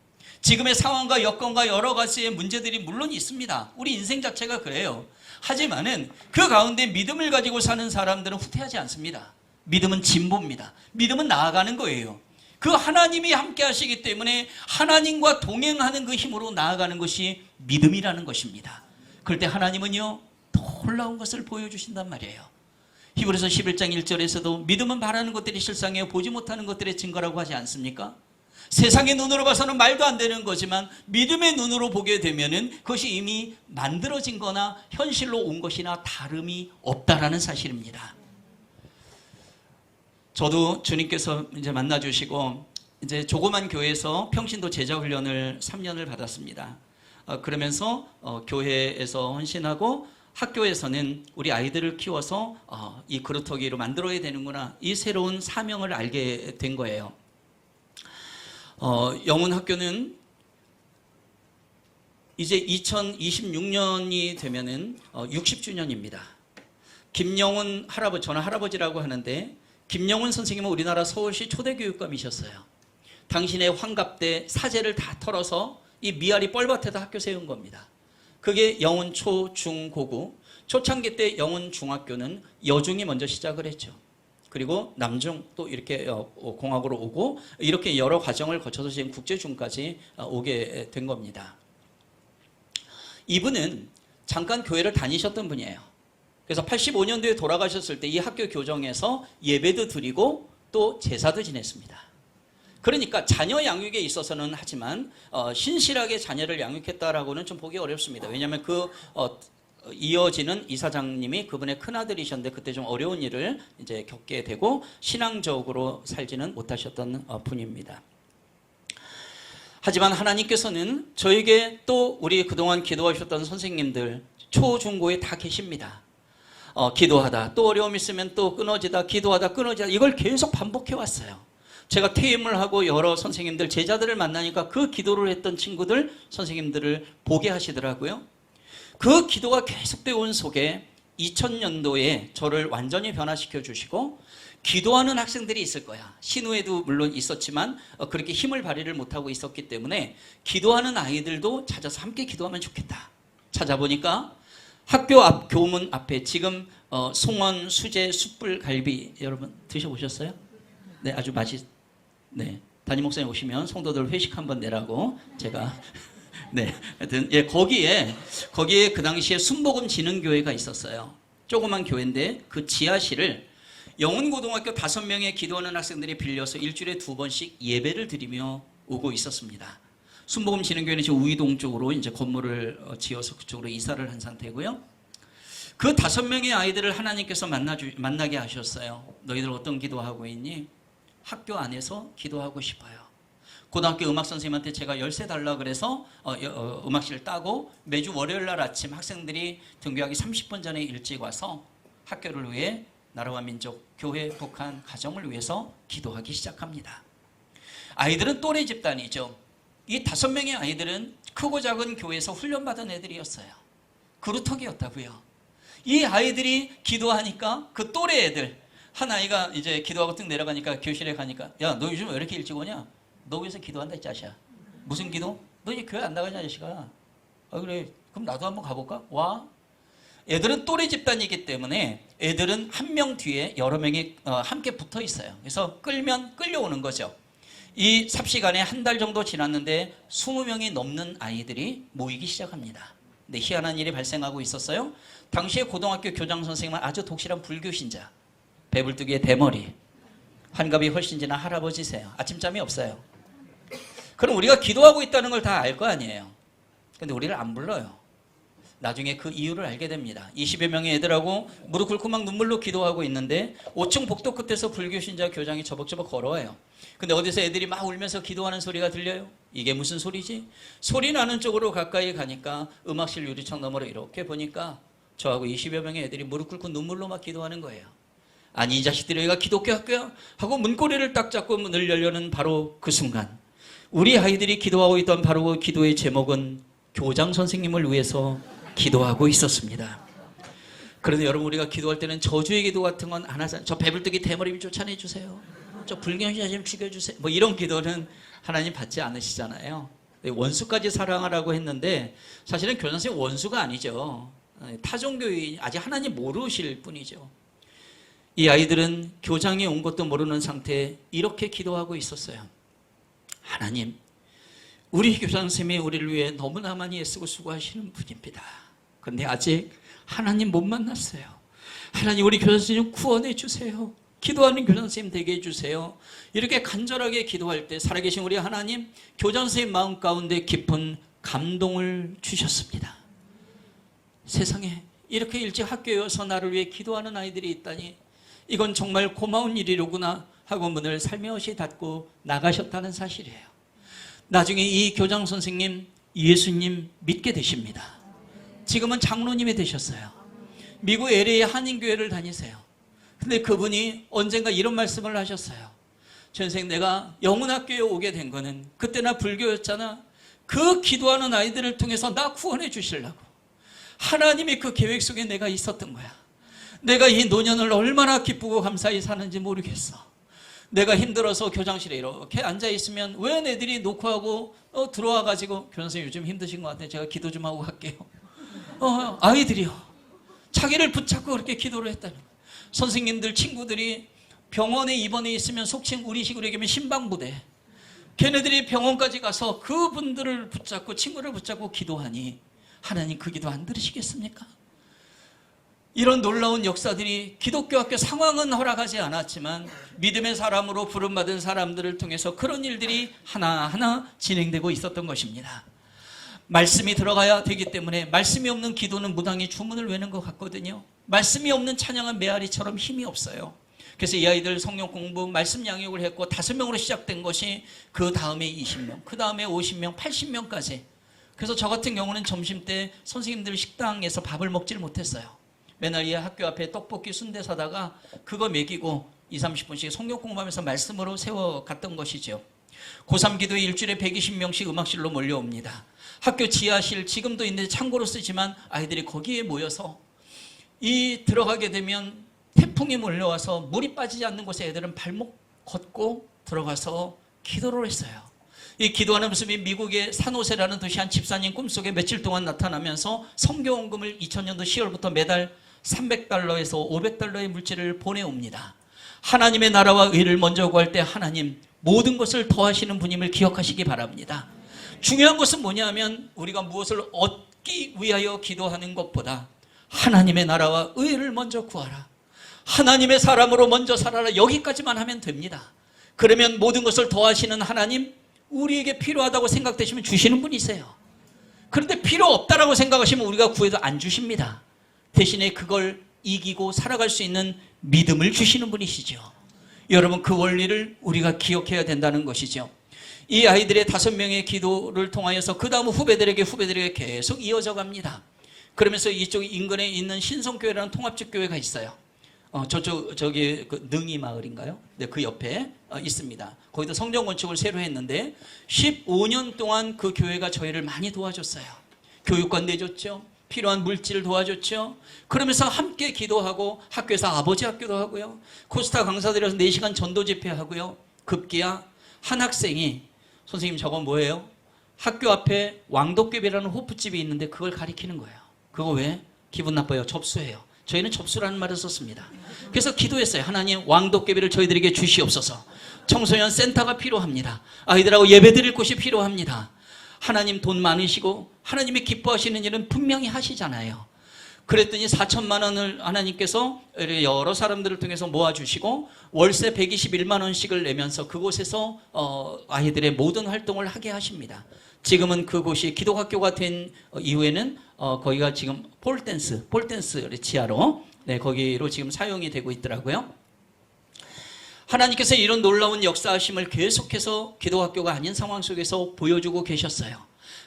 지금의 상황과 여건과 여러 가지의 문제들이 물론 있습니다. 우리 인생 자체가 그래요. 하지만은 그 가운데 믿음을 가지고 사는 사람들은 후퇴하지 않습니다. 믿음은 진보입니다. 믿음은 나아가는 거예요. 그 하나님이 함께 하시기 때문에 하나님과 동행하는 그 힘으로 나아가는 것이 믿음이라는 것입니다. 그럴 때 하나님은요, 놀라운 것을 보여주신단 말이에요. 히브리서 11장 1절에서도 믿음은 바라는 것들이 실상이요 보지 못하는 것들의 증거라고 하지 않습니까? 세상의 눈으로 봐서는 말도 안 되는 거지만 믿음의 눈으로 보게 되면은 그것이 이미 만들어진 거나 현실로 온 것이나 다름이 없다라는 사실입니다. 저도 주님께서 이제 만나주시고 이제 조그만 교회에서 평신도 제자 훈련을 3년을 받았습니다. 그러면서 교회에서 헌신하고 학교에서는 우리 아이들을 키워서 이 그루터기로 만들어야 되는구나, 이 새로운 사명을 알게 된 거예요. 영훈학교는 이제 2026년이 되면은 60주년입니다. 김영훈 할아버지, 저는 할아버지라고 하는데 김영훈 선생님은 우리나라 서울시 초대교육감이셨어요. 당신의 환갑 때 사제를 다 털어서 이 미아리 뻘밭에다 학교 세운 겁니다. 그게 영훈 초, 중, 고고. 초창기 때 영훈 중학교는 여중이 먼저 시작을 했죠. 그리고 남중 또 이렇게 공학으로 오고 이렇게 여러 과정을 거쳐서 지금 국제중까지 오게 된 겁니다. 이분은 잠깐 교회를 다니셨던 분이에요. 그래서 85년도에 돌아가셨을 때 이 학교 교정에서 예배도 드리고 또 제사도 지냈습니다. 그러니까 자녀 양육에 있어서는 하지만 신실하게 자녀를 양육했다라고는 좀 보기 어렵습니다. 왜냐하면 이어지는 이사장님이 그분의 큰아들이셨는데 그때 좀 어려운 일을 이제 겪게 되고 신앙적으로 살지는 못하셨던 분입니다. 하지만 하나님께서는 저에게 또 우리 그동안 기도하셨던 선생님들 초, 중, 고에 다 계십니다. 기도하다 또 어려움 있으면 또 끊어지다, 기도하다 끊어지다, 이걸 계속 반복해 왔어요. 제가 퇴임을 하고 여러 선생님들, 제자들을 만나니까 그 기도를 했던 친구들, 선생님들을 보게 하시더라고요. 그 기도가 계속되어 온 속에 2000년도에 저를 완전히 변화시켜 주시고 기도하는 학생들이 있을 거야. 신우에도 물론 있었지만 그렇게 힘을 발휘를 못하고 있었기 때문에 기도하는 아이들도 찾아서 함께 기도하면 좋겠다. 찾아보니까 학교 앞 교문 앞에 지금 송원, 수제, 숯불, 갈비 여러분 드셔보셨어요? 네, 아주 네, 담임 목사님 오시면 성도들 회식 한번 내라고 제가 네, 하여튼 예, 거기에 그 당시에 순복음 진흥교회가 있었어요. 조그만 교회인데 그 지하실을 영훈고등학교 5명의 기도하는 학생들이 빌려서 일주일에 2번씩 예배를 드리며 오고 있었습니다. 순복음 진흥교회는 지금 우이동 쪽으로 이제 건물을 지어서 그쪽으로 이사를 한 상태고요. 그 5명의 아이들을 하나님께서 만나게 하셨어요. 너희들 어떤 기도하고 있니? 학교 안에서 기도하고 싶어요. 고등학교 음악 선생님한테 제가 열쇠 달라 그래서 음악실 따고 매주 월요일 날 아침 학생들이 등교하기 30분 전에 일찍 와서 학교를 위해 나라와 민족, 교회, 북한, 가정을 위해서 기도하기 시작합니다. 아이들은 또래 집단이죠. 이 5명의 아이들은 크고 작은 교회에서 훈련받은 애들이었어요. 그루터기였다고요. 이 아이들이 기도하니까 그 또래 애들, 한 아이가 이제 기도하고 뚝 내려가니까 교실에 가니까, 야, 너 요즘 왜 이렇게 일찍 오냐? 너 위해서 기도한다 이 자식아. 무슨 기도? 너 이제 교회 안 나가냐 자식아. 아 그래, 그럼 나도 한번 가볼까? 와. 애들은 또래 집단이기 때문에 애들은 한 명 뒤에 여러 명이 함께 붙어 있어요. 그래서 끌면 끌려오는 거죠. 이 삽시간에 한 달 정도 지났는데 20명이 넘는 아이들이 모이기 시작합니다. 근데 희한한 일이 발생하고 있었어요. 당시에 고등학교 교장 선생님은 아주 독실한 불교 신자, 배불뚝의 대머리, 환갑이 훨씬 지난 할아버지세요. 아침잠이 없어요. 그럼 우리가 기도하고 있다는 걸 다 알 거 아니에요. 근데 우리를 안 불러요. 나중에 그 이유를 알게 됩니다. 20여 명의 애들하고 무릎 꿇고 막 눈물로 기도하고 있는데 5층 복도 끝에서 불교 신자 교장이 저벅저벅 걸어와요. 근데 어디서 애들이 막 울면서 기도하는 소리가 들려요. 이게 무슨 소리지? 소리 나는 쪽으로 가까이 가니까 음악실 유리창 너머로 이렇게 보니까 저하고 20여 명의 애들이 무릎 꿇고 눈물로 막 기도하는 거예요. 아니 이 자식들이 여기가 기독교 학교야? 하고 문고리를 딱 잡고 문을 열려는 바로 그 순간 우리 아이들이 기도하고 있던 바로 그 기도의 제목은 교장 선생님을 위해서 기도하고 있었습니다. 그런데 여러분 우리가 기도할 때는 저주의 기도 같은 건 안 하잖아요. 저 배불뚝이 대머리 쫓아내 주세요. 저 불경신자 좀 죽여주세요. 뭐 이런 기도는 하나님 받지 않으시잖아요. 원수까지 사랑하라고 했는데 사실은 교장 선생님 원수가 아니죠. 타종교인 아직 하나님 모르실 뿐이죠. 이 아이들은 교장이 온 것도 모르는 상태에 이렇게 기도하고 있었어요. 하나님, 우리 교장 선생님이 우리를 위해 너무나 많이 애쓰고 수고하시는 분입니다. 그런데 아직 하나님 못 만났어요. 하나님 우리 교장 선생님 구원해 주세요. 기도하는 교장 선생님 되게 해주세요. 이렇게 간절하게 기도할 때 살아계신 우리 하나님 교장 선생님 마음 가운데 깊은 감동을 주셨습니다. 세상에 이렇게 일찍 학교에 와서 나를 위해 기도하는 아이들이 있다니 이건 정말 고마운 일이로구나 하고 문을 살며시 닫고 나가셨다는 사실이에요. 나중에 이 교장 선생님 예수님 믿게 되십니다. 지금은 장로님이 되셨어요. 미국 LA 한인교회를 다니세요. 근데 그분이 언젠가 이런 말씀을 하셨어요. 전생 내가 영훈학교에 오게 된 거는 그때 나 불교였잖아. 그 기도하는 아이들을 통해서 나 구원해 주시려고. 하나님이 그 계획 속에 내가 있었던 거야. 내가 이 노년을 얼마나 기쁘고 감사히 사는지 모르겠어. 내가 힘들어서 교장실에 이렇게 앉아있으면 왜 애들이 녹화하고 들어와가지고 교장 선생님 요즘 힘드신 것 같아요. 제가 기도 좀 하고 갈게요. 아이들이요. 자기를 붙잡고 그렇게 기도를 했다는 거예요. 선생님들 친구들이 병원에 입원해 있으면 속칭 우리식으로 얘기하면 신방부대. 걔네들이 병원까지 가서 그분들을 붙잡고 친구를 붙잡고 기도하니 하나님 그 기도 안 들으시겠습니까? 이런 놀라운 역사들이 기독교 학교 상황은 허락하지 않았지만 믿음의 사람으로 부름받은 사람들을 통해서 그런 일들이 하나하나 진행되고 있었던 것입니다. 말씀이 들어가야 되기 때문에 말씀이 없는 기도는 무당이 주문을 외는 것 같거든요. 말씀이 없는 찬양은 메아리처럼 힘이 없어요. 그래서 이 아이들 성경 공부, 말씀 양육을 했고 5명으로 시작된 것이 그 다음에 20명, 그 다음에 50명, 80명까지. 그래서 저 같은 경우는 점심 때 선생님들 식당에서 밥을 먹지를 못했어요. 맨날 이 학교 앞에 떡볶이 순대 사다가 그거 먹이고 20-30분씩 성경 공부하면서 말씀으로 세워갔던 것이죠. 고3 기도에 일주일에 120명씩 음악실로 몰려옵니다. 학교 지하실 지금도 있는데 창고로 쓰지만 아이들이 거기에 모여서 이 들어가게 되면 태풍이 몰려와서 물이 빠지지 않는 곳에 애들은 발목 걷고 들어가서 기도를 했어요. 이 기도하는 모습이 미국의 산호세라는 도시 한 집사님 꿈속에 며칠 동안 나타나면서 성교원금을 2000년도 10월부터 매달 $300에서 $500의 물질을 보내옵니다. 하나님의 나라와 의를 먼저 구할 때 하나님 모든 것을 더하시는 분임을 기억하시기 바랍니다. 중요한 것은 뭐냐면 우리가 무엇을 얻기 위하여 기도하는 것보다 하나님의 나라와 의를 먼저 구하라. 하나님의 사람으로 먼저 살아라. 여기까지만 하면 됩니다. 그러면 모든 것을 더하시는 하나님, 우리에게 필요하다고 생각되시면 주시는 분이세요. 그런데 필요 없다라고 생각하시면 우리가 구해도 안 주십니다. 대신에 그걸 이기고 살아갈 수 있는 믿음을 주시는 분이시죠. 여러분 그 원리를 우리가 기억해야 된다는 것이죠. 이 아이들의 5명의 기도를 통하여서 그 다음 후배들에게 계속 이어져 갑니다. 그러면서 이쪽 인근에 있는 신성교회라는 통합적 교회가 있어요. 저기 그 능이 마을인가요? 네, 그 옆에 있습니다. 거기도 성전 건축을 새로 했는데 15년 동안 그 교회가 저희를 많이 도와줬어요. 교육관 내줬죠. 필요한 물질 도와줬죠. 그러면서 함께 기도하고 학교에서 아버지 학교도 하고요. 코스타 강사들에서 4시간 전도 집회하고요. 급기야 한 학생이 선생님 저건 뭐예요? 학교 앞에 왕도깨비라는 호프집이 있는데 그걸 가리키는 거예요. 그거 왜? 기분 나빠요. 접수해요. 저희는 접수라는 말을 썼습니다. 그래서 기도했어요. 하나님 왕도깨비를 저희들에게 주시옵소서. 청소년 센터가 필요합니다. 아이들하고 예배 드릴 곳이 필요합니다. 하나님 돈 많으시고 하나님이 기뻐하시는 일은 분명히 하시잖아요. 그랬더니 4천만 원을 하나님께서 여러 사람들을 통해서 모아주시고 월세 121만 원씩을 내면서 그곳에서 아이들의 모든 활동을 하게 하십니다. 지금은 그곳이 기독학교가 된 이후에는 거기가 지금 폴댄스 지하로 거기로 지금 사용이 되고 있더라고요. 하나님께서 이런 놀라운 역사하심을 계속해서 기독학교가 아닌 상황 속에서 보여주고 계셨어요.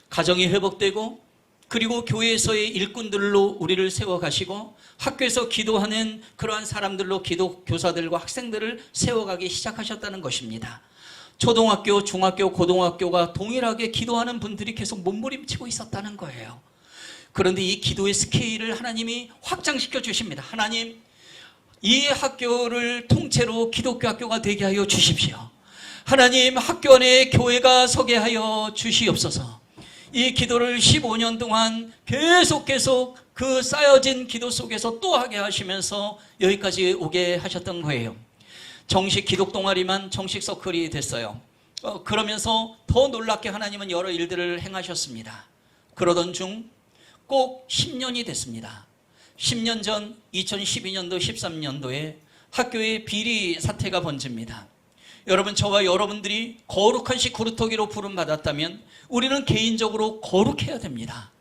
가정이 회복되고 그리고 교회에서의 일꾼들로 우리를 세워가시고 학교에서 기도하는 그러한 사람들로 기독 교사들과 학생들을 세워가기 시작하셨다는 것입니다. 초등학교, 중학교, 고등학교가 동일하게 기도하는 분들이 계속 몸부림치고 있었다는 거예요. 그런데 이 기도의 스케일을 하나님이 확장시켜 주십니다. 하나님, 이 학교를 통째로 기독교 학교가 되게 하여 주십시오. 하나님, 학교 안에 교회가 서게 하여 주시옵소서. 이 기도를 15년 동안 계속 그 쌓여진 기도 속에서 또 하게 하시면서 여기까지 오게 하셨던 거예요. 정식 기독 동아리만 정식 서클이 됐어요. 그러면서 더 놀랍게 하나님은 여러 일들을 행하셨습니다. 그러던 중 꼭 10년이 됐습니다. 10년 전 2012년도 13년도에 학교에 비리 사태가 번집니다. 여러분, 저와 여러분들이 거룩한 시 구루터기로 부름받았다면 우리는 개인적으로 거룩해야 됩니다.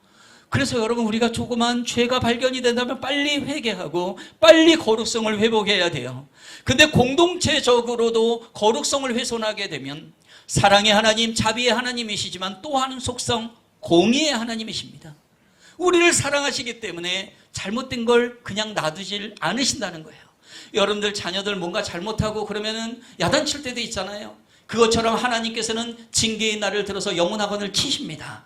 그래서 여러분, 우리가 조그만 죄가 발견이 된다면 빨리 회개하고 빨리 거룩성을 회복해야 돼요. 근데 공동체적으로도 거룩성을 훼손하게 되면 사랑의 하나님, 자비의 하나님이시지만 또 하는 속성, 공의의 하나님이십니다. 우리를 사랑하시기 때문에 잘못된 걸 그냥 놔두질 않으신다는 거예요. 여러분들 자녀들 뭔가 잘못하고 그러면은 야단칠 때도 있잖아요. 그것처럼 하나님께서는 징계의 날을 들어서 영혼학원을 치십니다.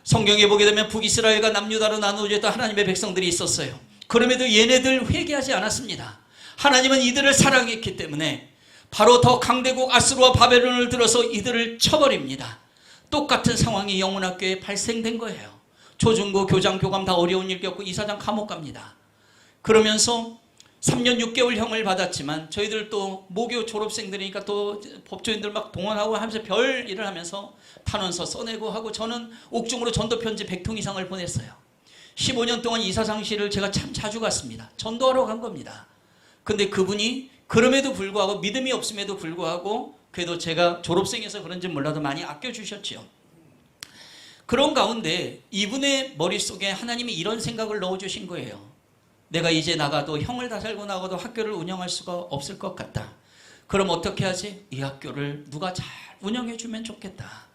성경에 보게 되면 북이스라엘과 남유다로 나누어졌던 하나님의 백성들이 있었어요. 그럼에도 얘네들 회개하지 않았습니다. 하나님은 이들을 사랑했기 때문에 바로 더 강대국 아수르와 바벨론을 들어서 이들을 쳐버립니다. 똑같은 상황이 영혼학교에 발생된 거예요. 초중고 교장 교감 다 어려운 일 겪고 이사장 감옥 갑니다. 그러면서 3년 6개월 형을 받았지만 저희들 또 모교 졸업생들이니까 또 법조인들 막 동원하고 하면서 별 일을 하면서 탄원서 써내고 하고 저는 옥중으로 전도 편지 100통 이상을 보냈어요. 15년 동안 이사장실을 제가 참 자주 갔습니다. 전도하러 간 겁니다. 근데 그분이 그럼에도 불구하고 믿음이 없음에도 불구하고 그래도 제가 졸업생이어서 그런지 몰라도 많이 아껴주셨죠. 그런 가운데 이분의 머릿속에 하나님이 이런 생각을 넣어주신 거예요. 내가 이제 나가도 형을 다 살고 나가도 학교를 운영할 수가 없을 것 같다. 그럼 어떻게 하지? 이 학교를 누가 잘 운영해주면 좋겠다.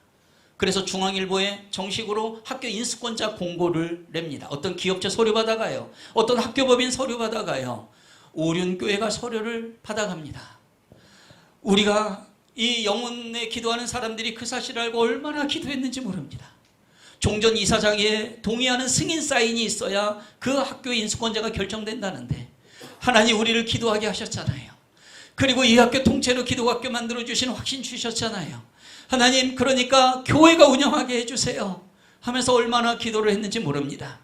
그래서 중앙일보에 정식으로 학교 인수권자 공고를 냅니다. 어떤 기업체 서류 받아가요. 어떤 학교법인 서류 받아가요. 오륜교회가 서류를 받아갑니다. 우리가 이 영혼에 기도하는 사람들이 그 사실을 알고 얼마나 기도했는지 모릅니다. 종전 이사장에 동의하는 승인 사인이 있어야 그 학교 인수권자가 결정된다는데 하나님 우리를 기도하게 하셨잖아요. 그리고 이 학교 통째로 기독학교 만들어주신 확신 주셨잖아요. 하나님, 그러니까 교회가 운영하게 해주세요 하면서 얼마나 기도를 했는지 모릅니다.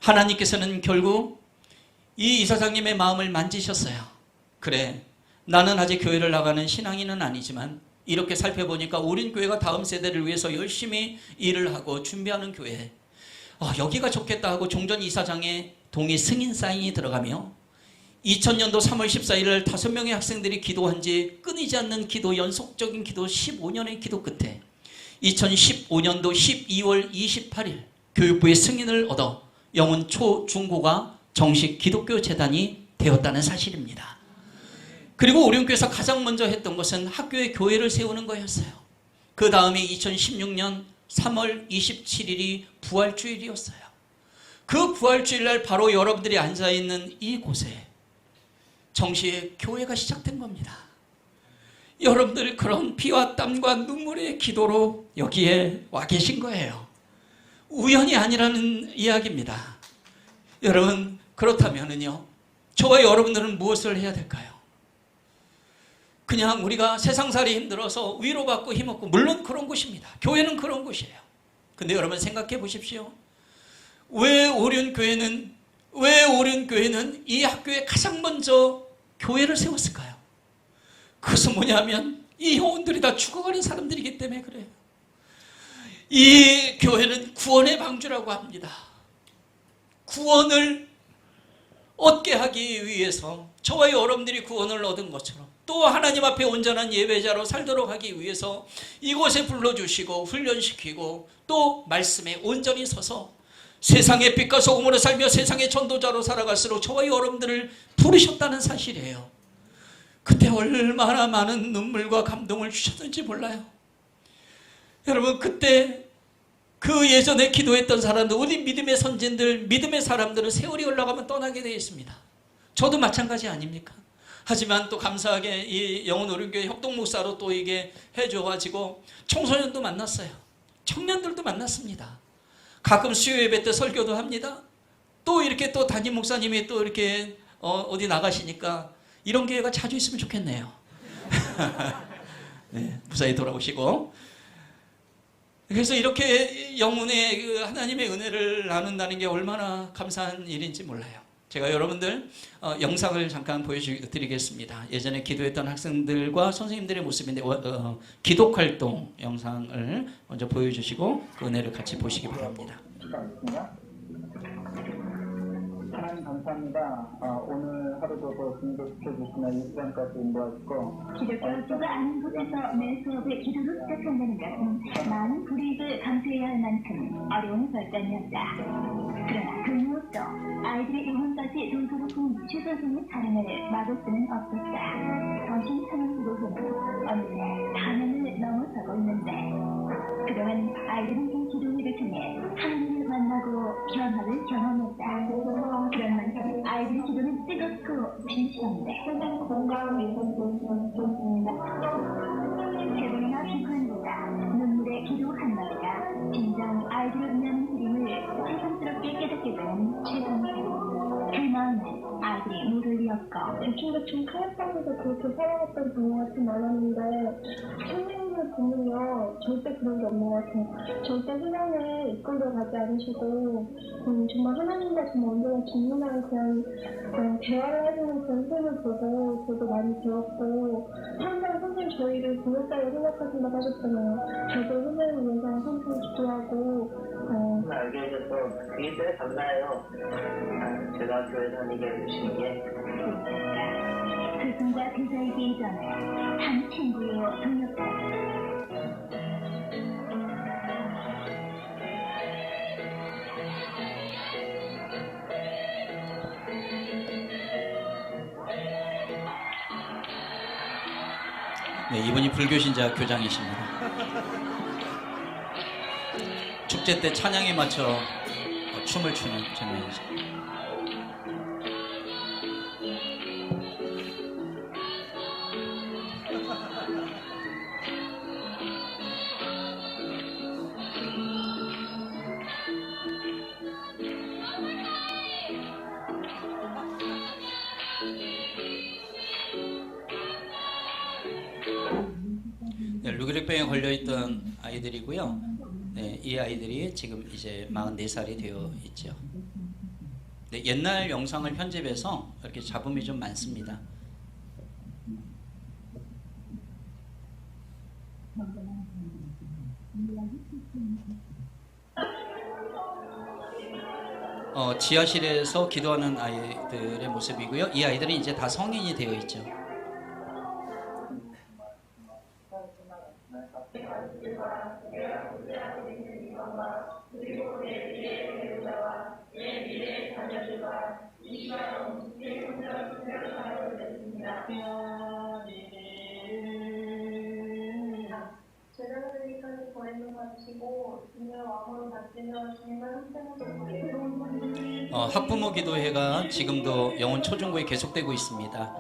하나님께서는 결국 이 이사장님의 마음을 만지셨어요. 그래, 나는 아직 교회를 나가는 신앙인은 아니지만 이렇게 살펴보니까 오륜교회가 다음 세대를 위해서 열심히 일을 하고 준비하는 교회, 여기가 좋겠다 하고 종전 이사장의 동의 승인 사인이 들어가며 2000년도 3월 14일 5명의 학생들이 기도한 지 끊이지 않는 기도, 연속적인 기도 15년의 기도 끝에 2015년도 12월 28일 교육부의 승인을 얻어 영훈 초중고가 정식 기독교 재단이 되었다는 사실입니다. 그리고 오륜교에서 가장 먼저 했던 것은 학교에 교회를 세우는 거였어요. 그 다음에 2016년 3월 27일이 부활주일이었어요. 그 부활주일날 바로 여러분들이 앉아있는 이곳에 정식 교회가 시작된 겁니다. 여러분들 그런 피와 땀과 눈물의 기도로 여기에 와 계신 거예요. 우연이 아니라는 이야기입니다. 여러분, 그렇다면은요, 저와 여러분들은 무엇을 해야 될까요? 그냥 우리가 세상살이 힘들어서 위로받고 힘없고, 물론 그런 곳입니다. 교회는 그런 곳이에요. 근데 여러분 생각해 보십시오. 왜 오륜교회는 이 학교에 가장 먼저 교회를 세웠을까요? 그것은 뭐냐면 이 영혼들이 다 죽어가는 사람들이기 때문에 그래요. 이 교회는 구원의 방주라고 합니다. 구원을 얻게 하기 위해서, 저와 여러분들이 구원을 얻은 것처럼 또 하나님 앞에 온전한 예배자로 살도록 하기 위해서 이곳에 불러주시고 훈련시키고 또 말씀에 온전히 서서 세상의 빛과 소금으로 살며 세상의 전도자로 살아갈수록 저와 여러분들을 부르셨다는 사실이에요. 그때 얼마나 많은 눈물과 감동을 주셨는지 몰라요. 여러분, 그때 그 예전에 기도했던 사람들, 우리 믿음의 선진들, 믿음의 사람들은 세월이 올라가면 떠나게 되어 있습니다. 저도 마찬가지 아닙니까? 하지만 또 감사하게 이 영혼오륜교회 협동목사로 또 이게 해줘가지고 청소년도 만났어요. 청년들도 만났습니다. 가끔 수요예배 때 설교도 합니다. 또 이렇게 또 담임 목사님이 또 이렇게 어디 나가시니까 이런 기회가 자주 있으면 좋겠네요. 네, 무사히 돌아오시고. 그래서 이렇게 영혼의 그 하나님의 은혜를 나눈다는 게 얼마나 감사한 일인지 몰라요. 제가 여러분들 영상을 잠깐 보여드리겠습니다. 예전에 기도했던 학생들과 선생님들의 모습인데 기독활동 영상을 먼저 보여주시고 그 은혜를 같이 보시기 바랍니다. 하나님 감사합니다. 오늘 하루도 더 증거시켜주시며 이 시간까지 인도하시고 기독교가 아닌 곳에서 매 수업에 기도로 시작한다는 것은 많은 불이익을 감수해야 할 만큼 어려운 결단이었다. 그러나 그 무엇도 아이들의 영혼까지 돌도록 군 최선생의 사랑을 막을 수는 없었다. 정신차원지도회는 어느새 반응을 넘어서고 있는데 그동안 아이들은 이 기도회를 통해 하나님을 만나고 변화를 경험했다. 그런 만큼 아이들의 기도는 뜨겁고 진실한데 건강을 위해서 세번이나 비판보다 눈물의 기도 한마디가 진정 아이들을 위한 그림을 새삼스럽게 깨닫게 되는 최선생. 그 마음은 아이들이 물을 이었고 대충대충 카약방에서 그렇게 살아갔던 경우가 좀 많았는데 선생님을 보면요 절대 그런 게 없는 것 같아요. 절대 세상에 이끌려가지 않으시고 정말 하나님과 정말 온전한 긴밀한 그냥 대화를 해주는 그런 선생님을 보고 저도 많이 배웠고 항상 선생님 저희를 보냈다고 생각하신다고 하셨잖아요. 저도 선생님을 위해서 항상 기도하고 알게 돼서 그게 제일 감사해요. 제가 교회 다니게 해주신 게. 그분과 그 사이기 이전에 한 친구요 동료다. 네, 이분이 불교신자 교장이십니다. 축제 때 찬양에 맞춰 춤을 추는 장면이죠. 네, 루게릭병에 걸려있던 아이들이고요. 네, 이 아이들이 지금 이제 44살이 되어 있죠. 네, 옛날 영상을 편집해서 이렇게 잡음이 좀 많습니다. 지하실에서 기도하는 아이들의 모습이고요. 이 아이들은 이제 다 성인이 되어 있죠. 제자들에게까지 보내는 것이고 주님의 왕으로 받들며 주님을 함께하는 학부모 기도회가 지금도 영혼 초중고에 계속되고 있습니다.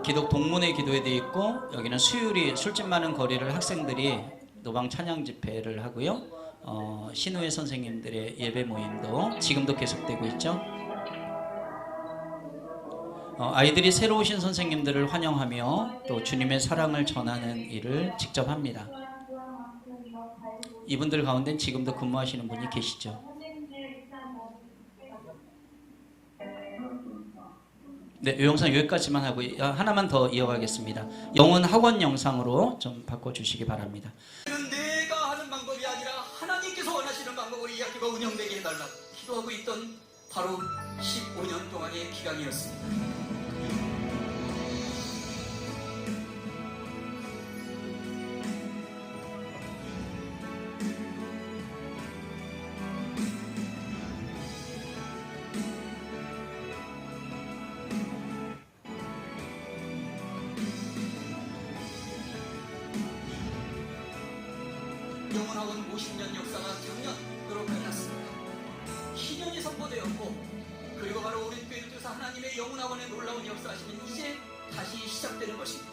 기독 동문회 기도회도 있고 여기는 수요일이 술집 많은 거리를 학생들이 노방 찬양 집회를 하고요. 신우회 선생님들의 예배 모임도 지금도 계속되고 있죠. 아이들이 새로 오신 선생님들을 환영하며 또 주님의 사랑을 전하는 일을 직접 합니다. 이분들 가운데 지금도 근무하시는 분이 계시죠. 네, 이 영상 여기까지만 하고 하나만 더 이어가겠습니다. 영혼 학원 영상으로 좀 바꿔주시기 바랍니다. 내가 하는 방법이 아니라 하나님께서 원하시는 방법으로 이 학교가 운영되게 해달라고 기도하고 있던 바로 15년 동안의 기간이었습니다. 영혼학원 50년 역사가 작년으로 끝났습니다. 희년이 선포되었고 그리고 바로 우리 교회를 통해서 하나님의 영혼학원의 놀라운 역사하시면 이제 다시 시작되는 것입니다.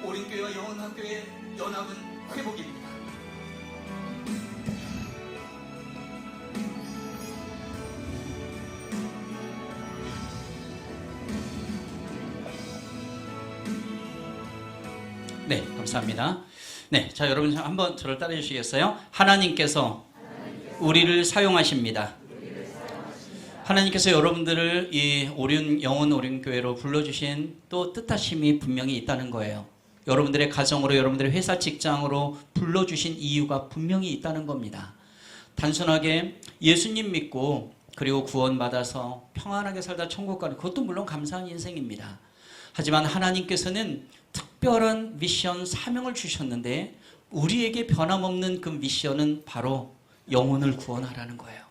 오린교회와 영혼학교의 연합은 회복입니다. 네, 감사합니다. 네, 자 여러분 한번 저를 따라해 주시겠어요? 하나님께서 우리를 사용하십니다. 하나님께서 여러분들을 이 영혼 오륜교회로 불러주신 또 뜻하심이 분명히 있다는 거예요. 여러분들의 가정으로, 여러분들의 회사 직장으로 불러주신 이유가 분명히 있다는 겁니다. 단순하게 예수님 믿고 그리고 구원받아서 평안하게 살다 천국 가는 그것도 물론 감사한 인생입니다. 하지만 하나님께서는 특별한 미션, 사명을 주셨는데 우리에게 변함없는 그 미션은 바로 영혼을 구원하라는 거예요.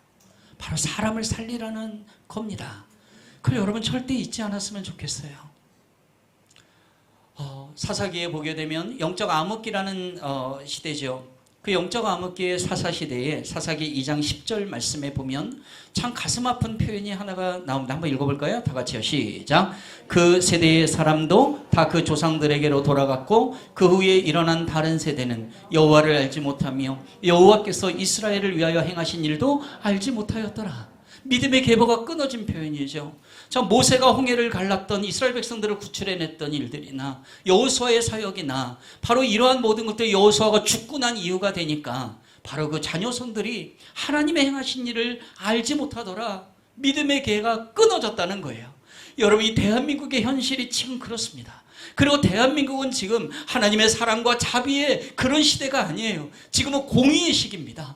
바로 사람을 살리라는 겁니다. 그걸 여러분 절대 잊지 않았으면 좋겠어요. 사사기에 보게 되면 영적 암흑기라는 시대죠. 그 영적 암흑기의 사사시대에 사사기 2장 10절 말씀에 보면 참 가슴 아픈 표현이 하나가 나옵니다. 한번 읽어볼까요? 다 같이요. 시작. 그 세대의 사람도 다 그 조상들에게로 돌아갔고 그 후에 일어난 다른 세대는 여호와를 알지 못하며 여호와께서 이스라엘을 위하여 행하신 일도 알지 못하였더라. 믿음의 계보가 끊어진 표현이죠. 자, 모세가 홍해를 갈랐던 이스라엘 백성들을 구출해냈던 일들이나 여호수아의 사역이나 바로 이러한 모든 것들이 여호수아가 죽고 난 이유가 되니까 바로 그 자녀손들이 하나님의 행하신 일을 알지 못하더라. 믿음의 계가 끊어졌다는 거예요. 여러분, 이 대한민국의 현실이 지금 그렇습니다. 그리고 대한민국은 지금 하나님의 사랑과 자비의 그런 시대가 아니에요. 지금은 공의의 시기입니다.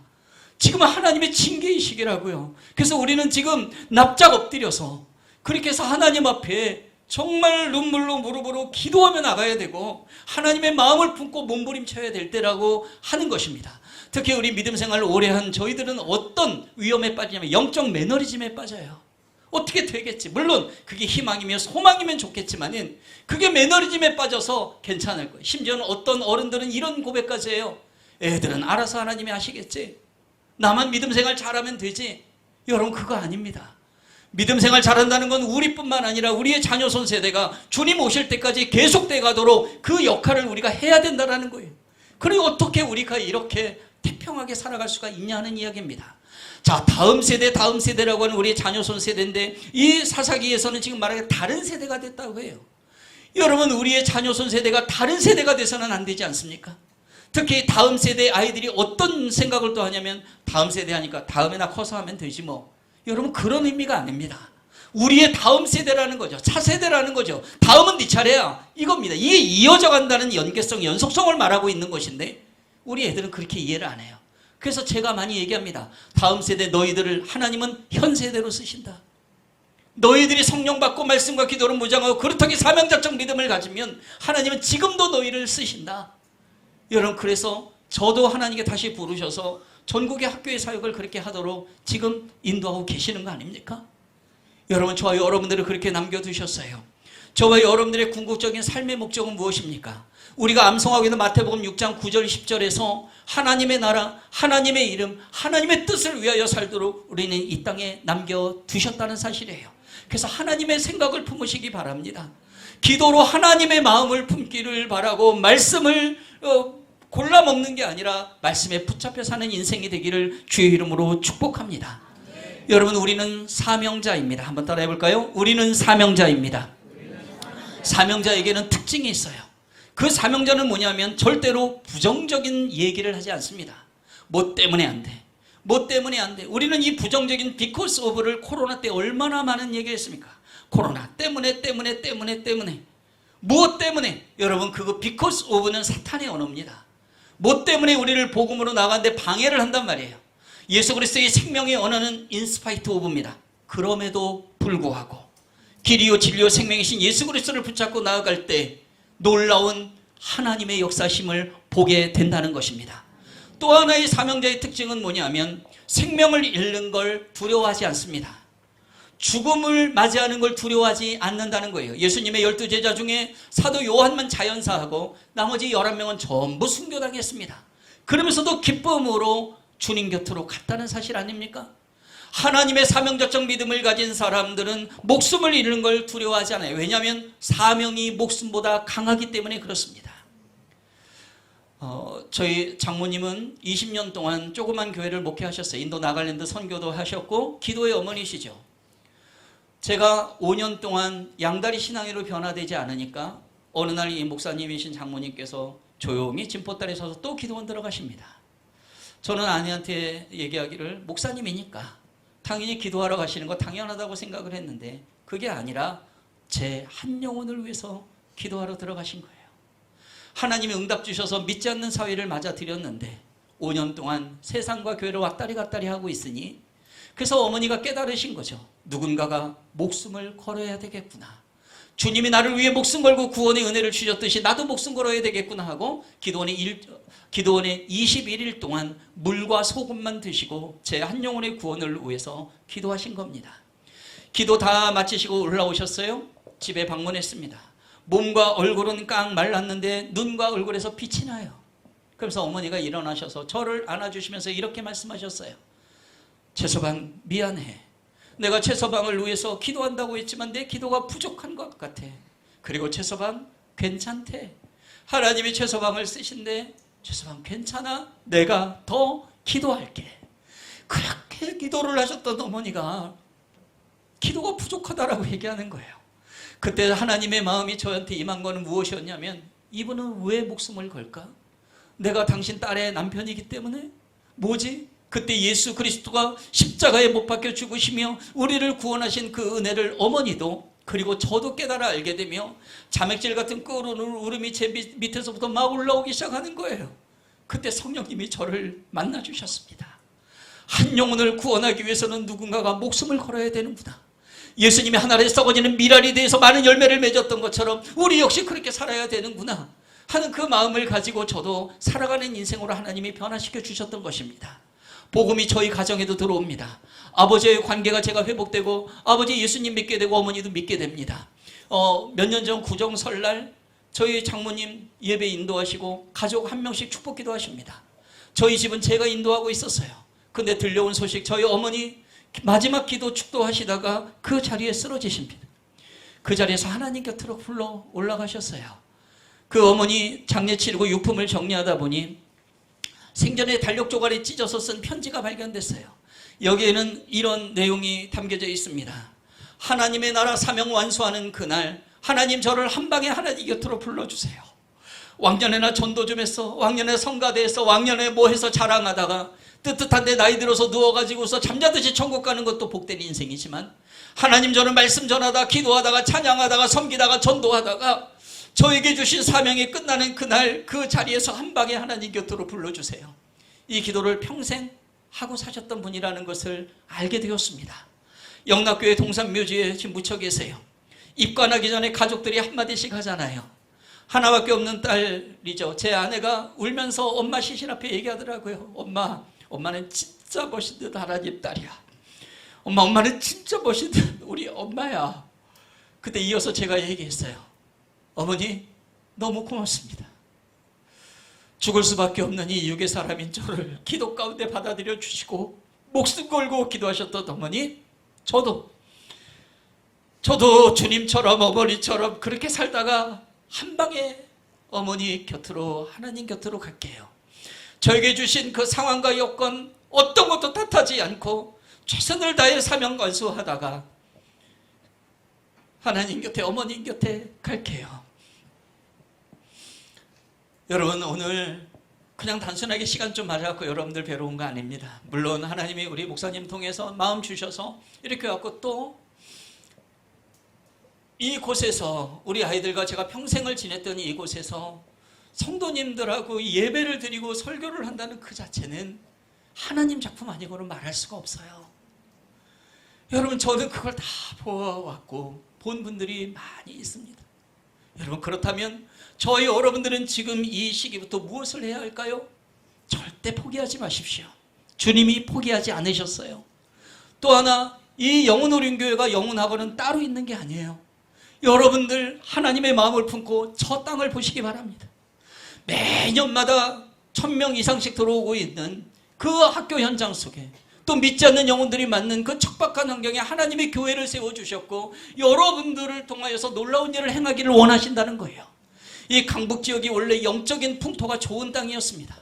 지금은 하나님의 징계의 시기라고요. 그래서 우리는 지금 납작 엎드려서 그렇게 해서 하나님 앞에 정말 눈물로 무릎으로 기도하며 나가야 되고 하나님의 마음을 품고 몸부림쳐야 될 때라고 하는 것입니다. 특히 우리 믿음 생활을 오래 한 저희들은 어떤 위험에 빠지냐면 영적 매너리즘에 빠져요. 어떻게 되겠지? 물론 그게 희망이며 소망이면 좋겠지만은 그게 매너리즘에 빠져서 괜찮을 거예요. 심지어는 어떤 어른들은 이런 고백까지 해요. 애들은 알아서 하나님이 하시겠지. 나만 믿음 생활 잘하면 되지. 여러분, 그거 아닙니다. 믿음 생활 잘한다는 건 우리뿐만 아니라 우리의 자녀손 세대가 주님 오실 때까지 계속돼 가도록 그 역할을 우리가 해야 된다는 거예요. 그리고 어떻게 우리가 이렇게 태평하게 살아갈 수가 있냐는 이야기입니다. 자, 다음 세대라고 하는 우리의 자녀손 세대인데 이 사사기에서는 지금 말하기에 다른 세대가 됐다고 해요. 여러분, 우리의 자녀손 세대가 다른 세대가 돼서는 안 되지 않습니까? 특히 다음 세대 아이들이 어떤 생각을 또 하냐면 다음 세대 하니까 다음에 나 커서 하면 되지 뭐. 여러분, 그런 의미가 아닙니다. 우리의 다음 세대라는 거죠. 차세대라는 거죠. 다음은 네 차례야. 이겁니다. 이게 이어져 간다는 연계성, 연속성을 말하고 있는 것인데 우리 애들은 그렇게 이해를 안 해요. 그래서 제가 많이 얘기합니다. 다음 세대 너희들을 하나님은 현 세대로 쓰신다. 너희들이 성령 받고 말씀과 기도로 무장하고 그렇다기 사명자적 믿음을 가지면 하나님은 지금도 너희를 쓰신다. 여러분, 그래서 저도 하나님께 다시 부르셔서 전국의 학교의 사역을 그렇게 하도록 지금 인도하고 계시는 거 아닙니까? 여러분, 저와 여러분들을 그렇게 남겨두셨어요. 저와 여러분들의 궁극적인 삶의 목적은 무엇입니까? 우리가 암송하고 있는 마태복음 6장 9절 10절에서 하나님의 나라, 하나님의 이름, 하나님의 뜻을 위하여 살도록 우리는 이 땅에 남겨두셨다는 사실이에요. 그래서 하나님의 생각을 품으시기 바랍니다. 기도로 하나님의 마음을 품기를 바라고 말씀을 골라 먹는 게 아니라 말씀에 붙잡혀 사는 인생이 되기를 주의 이름으로 축복합니다. 여러분, 우리는 사명자입니다. 한번 따라해 볼까요? 우리는 사명자입니다. 사명자에게는 특징이 있어요. 그 사명자는 뭐냐면 절대로 부정적인 얘기를 하지 않습니다. 뭐 때문에 안 돼. 뭐 때문에 안 돼. 우리는 이 부정적인 because of를 코로나 때 얼마나 많은 얘기를 했습니까? 코로나 때문에. 무엇 때문에? 여러분, 그거 because of는 사탄의 언어입니다. 뭐 때문에 우리를 복음으로 나가는데 방해를 한단 말이에요. 예수 그리스도의 생명의 언어는 in spite of입니다. 그럼에도 불구하고 길이요 진리요 생명이신 예수 그리스도를 붙잡고 나아갈 때 놀라운 하나님의 역사심을 보게 된다는 것입니다. 또 하나의 사명자의 특징은 뭐냐면 생명을 잃는 걸 두려워하지 않습니다. 죽음을 맞이하는 걸 두려워하지 않는다는 거예요. 예수님의 12제자 중에 사도 요한만 자연사하고 나머지 11명은 전부 순교당했습니다. 그러면서도 기쁨으로 주님 곁으로 갔다는 사실 아닙니까? 하나님의 사명자적 믿음을 가진 사람들은 목숨을 잃는 걸 두려워하지 않아요. 왜냐하면 사명이 목숨보다 강하기 때문에 그렇습니다. 저희 장모님은 20년 동안 조그만 교회를 목회하셨어요. 인도 나갈랜드 선교도 하셨고 기도의 어머니시죠. 제가 5년 동안 양다리 신앙으로 변화되지 않으니까 어느 날 이 목사님이신 장모님께서 조용히 진포다리에 서서 또 기도원 들어가십니다. 저는 아내한테 얘기하기를 목사님이니까 당연히 기도하러 가시는 거 당연하다고 생각을 했는데 그게 아니라 제 한 영혼을 위해서 기도하러 들어가신 거예요. 하나님이 응답 주셔서 믿지 않는 사회를 맞아들였는데 5년 동안 세상과 교회를 왔다리 갔다리 하고 있으니 그래서 어머니가 깨달으신 거죠. 누군가가 목숨을 걸어야 되겠구나. 주님이 나를 위해 목숨 걸고 구원의 은혜를 주셨듯이 나도 목숨 걸어야 되겠구나 하고 기도원에 21일 동안 물과 소금만 드시고 제 한 영혼의 구원을 위해서 기도하신 겁니다. 기도 다 마치시고 올라오셨어요. 집에 방문했습니다. 몸과 얼굴은 깡 말랐는데 눈과 얼굴에서 빛이 나요. 그래서 어머니가 일어나셔서 저를 안아주시면서 이렇게 말씀하셨어요. 최서방 미안해. 내가 최서방을 위해서 기도한다고 했지만 내 기도가 부족한 것 같아. 그리고 최서방 괜찮대. 하나님이 최서방을 쓰신데 최서방 괜찮아? 내가 더 기도할게. 그렇게 기도를 하셨던 어머니가 기도가 부족하다라고 얘기하는 거예요. 그때 하나님의 마음이 저한테 임한 거는 무엇이었냐면 이분은 왜 목숨을 걸까? 내가 당신 딸의 남편이기 때문에? 뭐지? 그때 예수 그리스도가 십자가에 못 박혀 죽으시며 우리를 구원하신 그 은혜를 어머니도 그리고 저도 깨달아 알게 되며 자맥질 같은 끓는 울음이 제 밑에서부터 막 올라오기 시작하는 거예요. 그때 성령님이 저를 만나주셨습니다. 한 영혼을 구원하기 위해서는 누군가가 목숨을 걸어야 되는구나. 예수님이 하늘에 썩어지는 미랄이 대해서 많은 열매를 맺었던 것처럼 우리 역시 그렇게 살아야 되는구나 하는 그 마음을 가지고 저도 살아가는 인생으로 하나님이 변화시켜 주셨던 것입니다. 복음이 저희 가정에도 들어옵니다. 아버지의 관계가 제가 회복되고 아버지 예수님 믿게 되고 어머니도 믿게 됩니다. 몇 년 전 구정 설날 저희 장모님 예배 인도하시고 가족 한 명씩 축복기도 하십니다. 저희 집은 제가 인도하고 있었어요. 근데 들려온 소식 저희 어머니 마지막 기도 축도하시다가 그 자리에 쓰러지십니다. 그 자리에서 하나님 곁으로 불러 올라가셨어요. 그 어머니 장례 치르고 유품을 정리하다 보니 생전에 달력 조각에 찢어서 쓴 편지가 발견됐어요. 여기에는 이런 내용이 담겨져 있습니다. 하나님의 나라 사명 완수하는 그날 하나님 저를 한 방에 하나님 곁으로 불러주세요. 왕년에나 전도 좀 했어. 왕년에 성가대했어. 왕년에 뭐 해서 자랑하다가 뜨뜻한데 나이 들어서 누워가지고서 잠자듯이 천국 가는 것도 복된 인생이지만 하나님 저는 말씀 전하다 기도하다가 찬양하다가 섬기다가 전도하다가 저에게 주신 사명이 끝나는 그날 그 자리에서 한 방에 하나님 곁으로 불러주세요. 이 기도를 평생 하고 사셨던 분이라는 것을 알게 되었습니다. 영락교회 동산묘지에 지금 묻혀 계세요. 입관하기 전에 가족들이 한마디씩 하잖아요. 하나밖에 없는 딸이죠. 제 아내가 울면서 엄마 시신 앞에 얘기하더라고요. 엄마는 진짜 멋있는 하나님 딸이야. 엄마는 진짜 멋있는 우리 엄마야. 그때 이어서 제가 얘기했어요. 어머니 너무 고맙습니다. 죽을 수밖에 없는 이 육의 사람인 저를 기도 가운데 받아들여 주시고 목숨 걸고 기도하셨던 어머니, 저도 주님처럼 어머니처럼 그렇게 살다가 한 방에 어머니 곁으로, 하나님 곁으로 갈게요. 저에게 주신 그 상황과 여건 어떤 것도 탓하지 않고 최선을 다해 사명 완수하다가 하나님 곁에, 어머님 곁에 갈게요. 여러분, 오늘 그냥 단순하게 시간 좀 맞아갖고 여러분들 뵈러 온 거 아닙니다. 물론 하나님이 우리 목사님 통해서 마음 주셔서 이렇게 갖고 또 이곳에서 우리 아이들과 제가 평생을 지냈던 이곳에서 성도님들하고 예배를 드리고 설교를 한다는 그 자체는 하나님 작품 아니고는 말할 수가 없어요. 여러분, 저는 그걸 다 보아왔고 본 분들이 많이 있습니다. 여러분, 그렇다면 저희 여러분들은 지금 이 시기부터 무엇을 해야 할까요? 절대 포기하지 마십시오. 주님이 포기하지 않으셨어요. 또 하나, 이 영혼오륜교회가 영혼학원은 따로 있는 게 아니에요. 여러분들 하나님의 마음을 품고 저 땅을 보시기 바랍니다. 매년마다 1000명 이상씩 들어오고 있는 그 학교 현장 속에 또 믿지 않는 영혼들이 맞는 그 척박한 환경에 하나님의 교회를 세워주셨고 여러분들을 통하여서 놀라운 일을 행하기를 원하신다는 거예요. 이 강북지역이 원래 영적인 풍토가 좋은 땅이었습니다.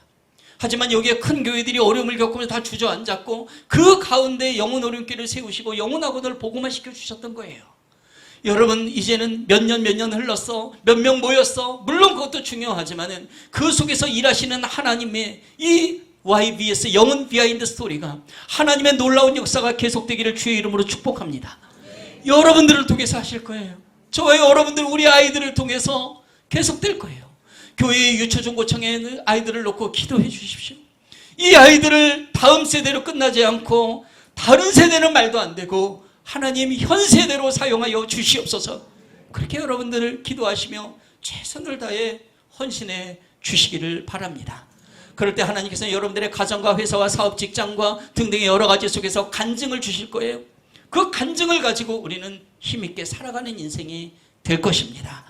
하지만 여기에 큰 교회들이 어려움을 겪으면서 다 주저앉았고 그 가운데 영혼오륜길을 세우시고 영혼학원을 복음화시켜 주셨던 거예요. 여러분, 이제는 몇 년 흘렀어, 몇 명 모였어, 물론 그것도 중요하지만은 그 속에서 일하시는 하나님의 이 YBS 영혼 비하인드 스토리가 하나님의 놀라운 역사가 계속되기를 주의 이름으로 축복합니다. 여러분들을 통해서 하실 거예요. 저와 여러분들, 우리 아이들을 통해서 계속될 거예요. 교회의 유초중고청에 아이들을 놓고 기도해 주십시오. 이 아이들을 다음 세대로 끝나지 않고 다른 세대는 말도 안 되고 하나님 현 세대로 사용하여 주시옵소서. 그렇게 여러분들을 기도하시며 최선을 다해 헌신해 주시기를 바랍니다. 그럴 때 하나님께서는 여러분들의 가정과 회사와 사업, 직장과 등등의 여러 가지 속에서 간증을 주실 거예요. 그 간증을 가지고 우리는 힘있게 살아가는 인생이 될 것입니다.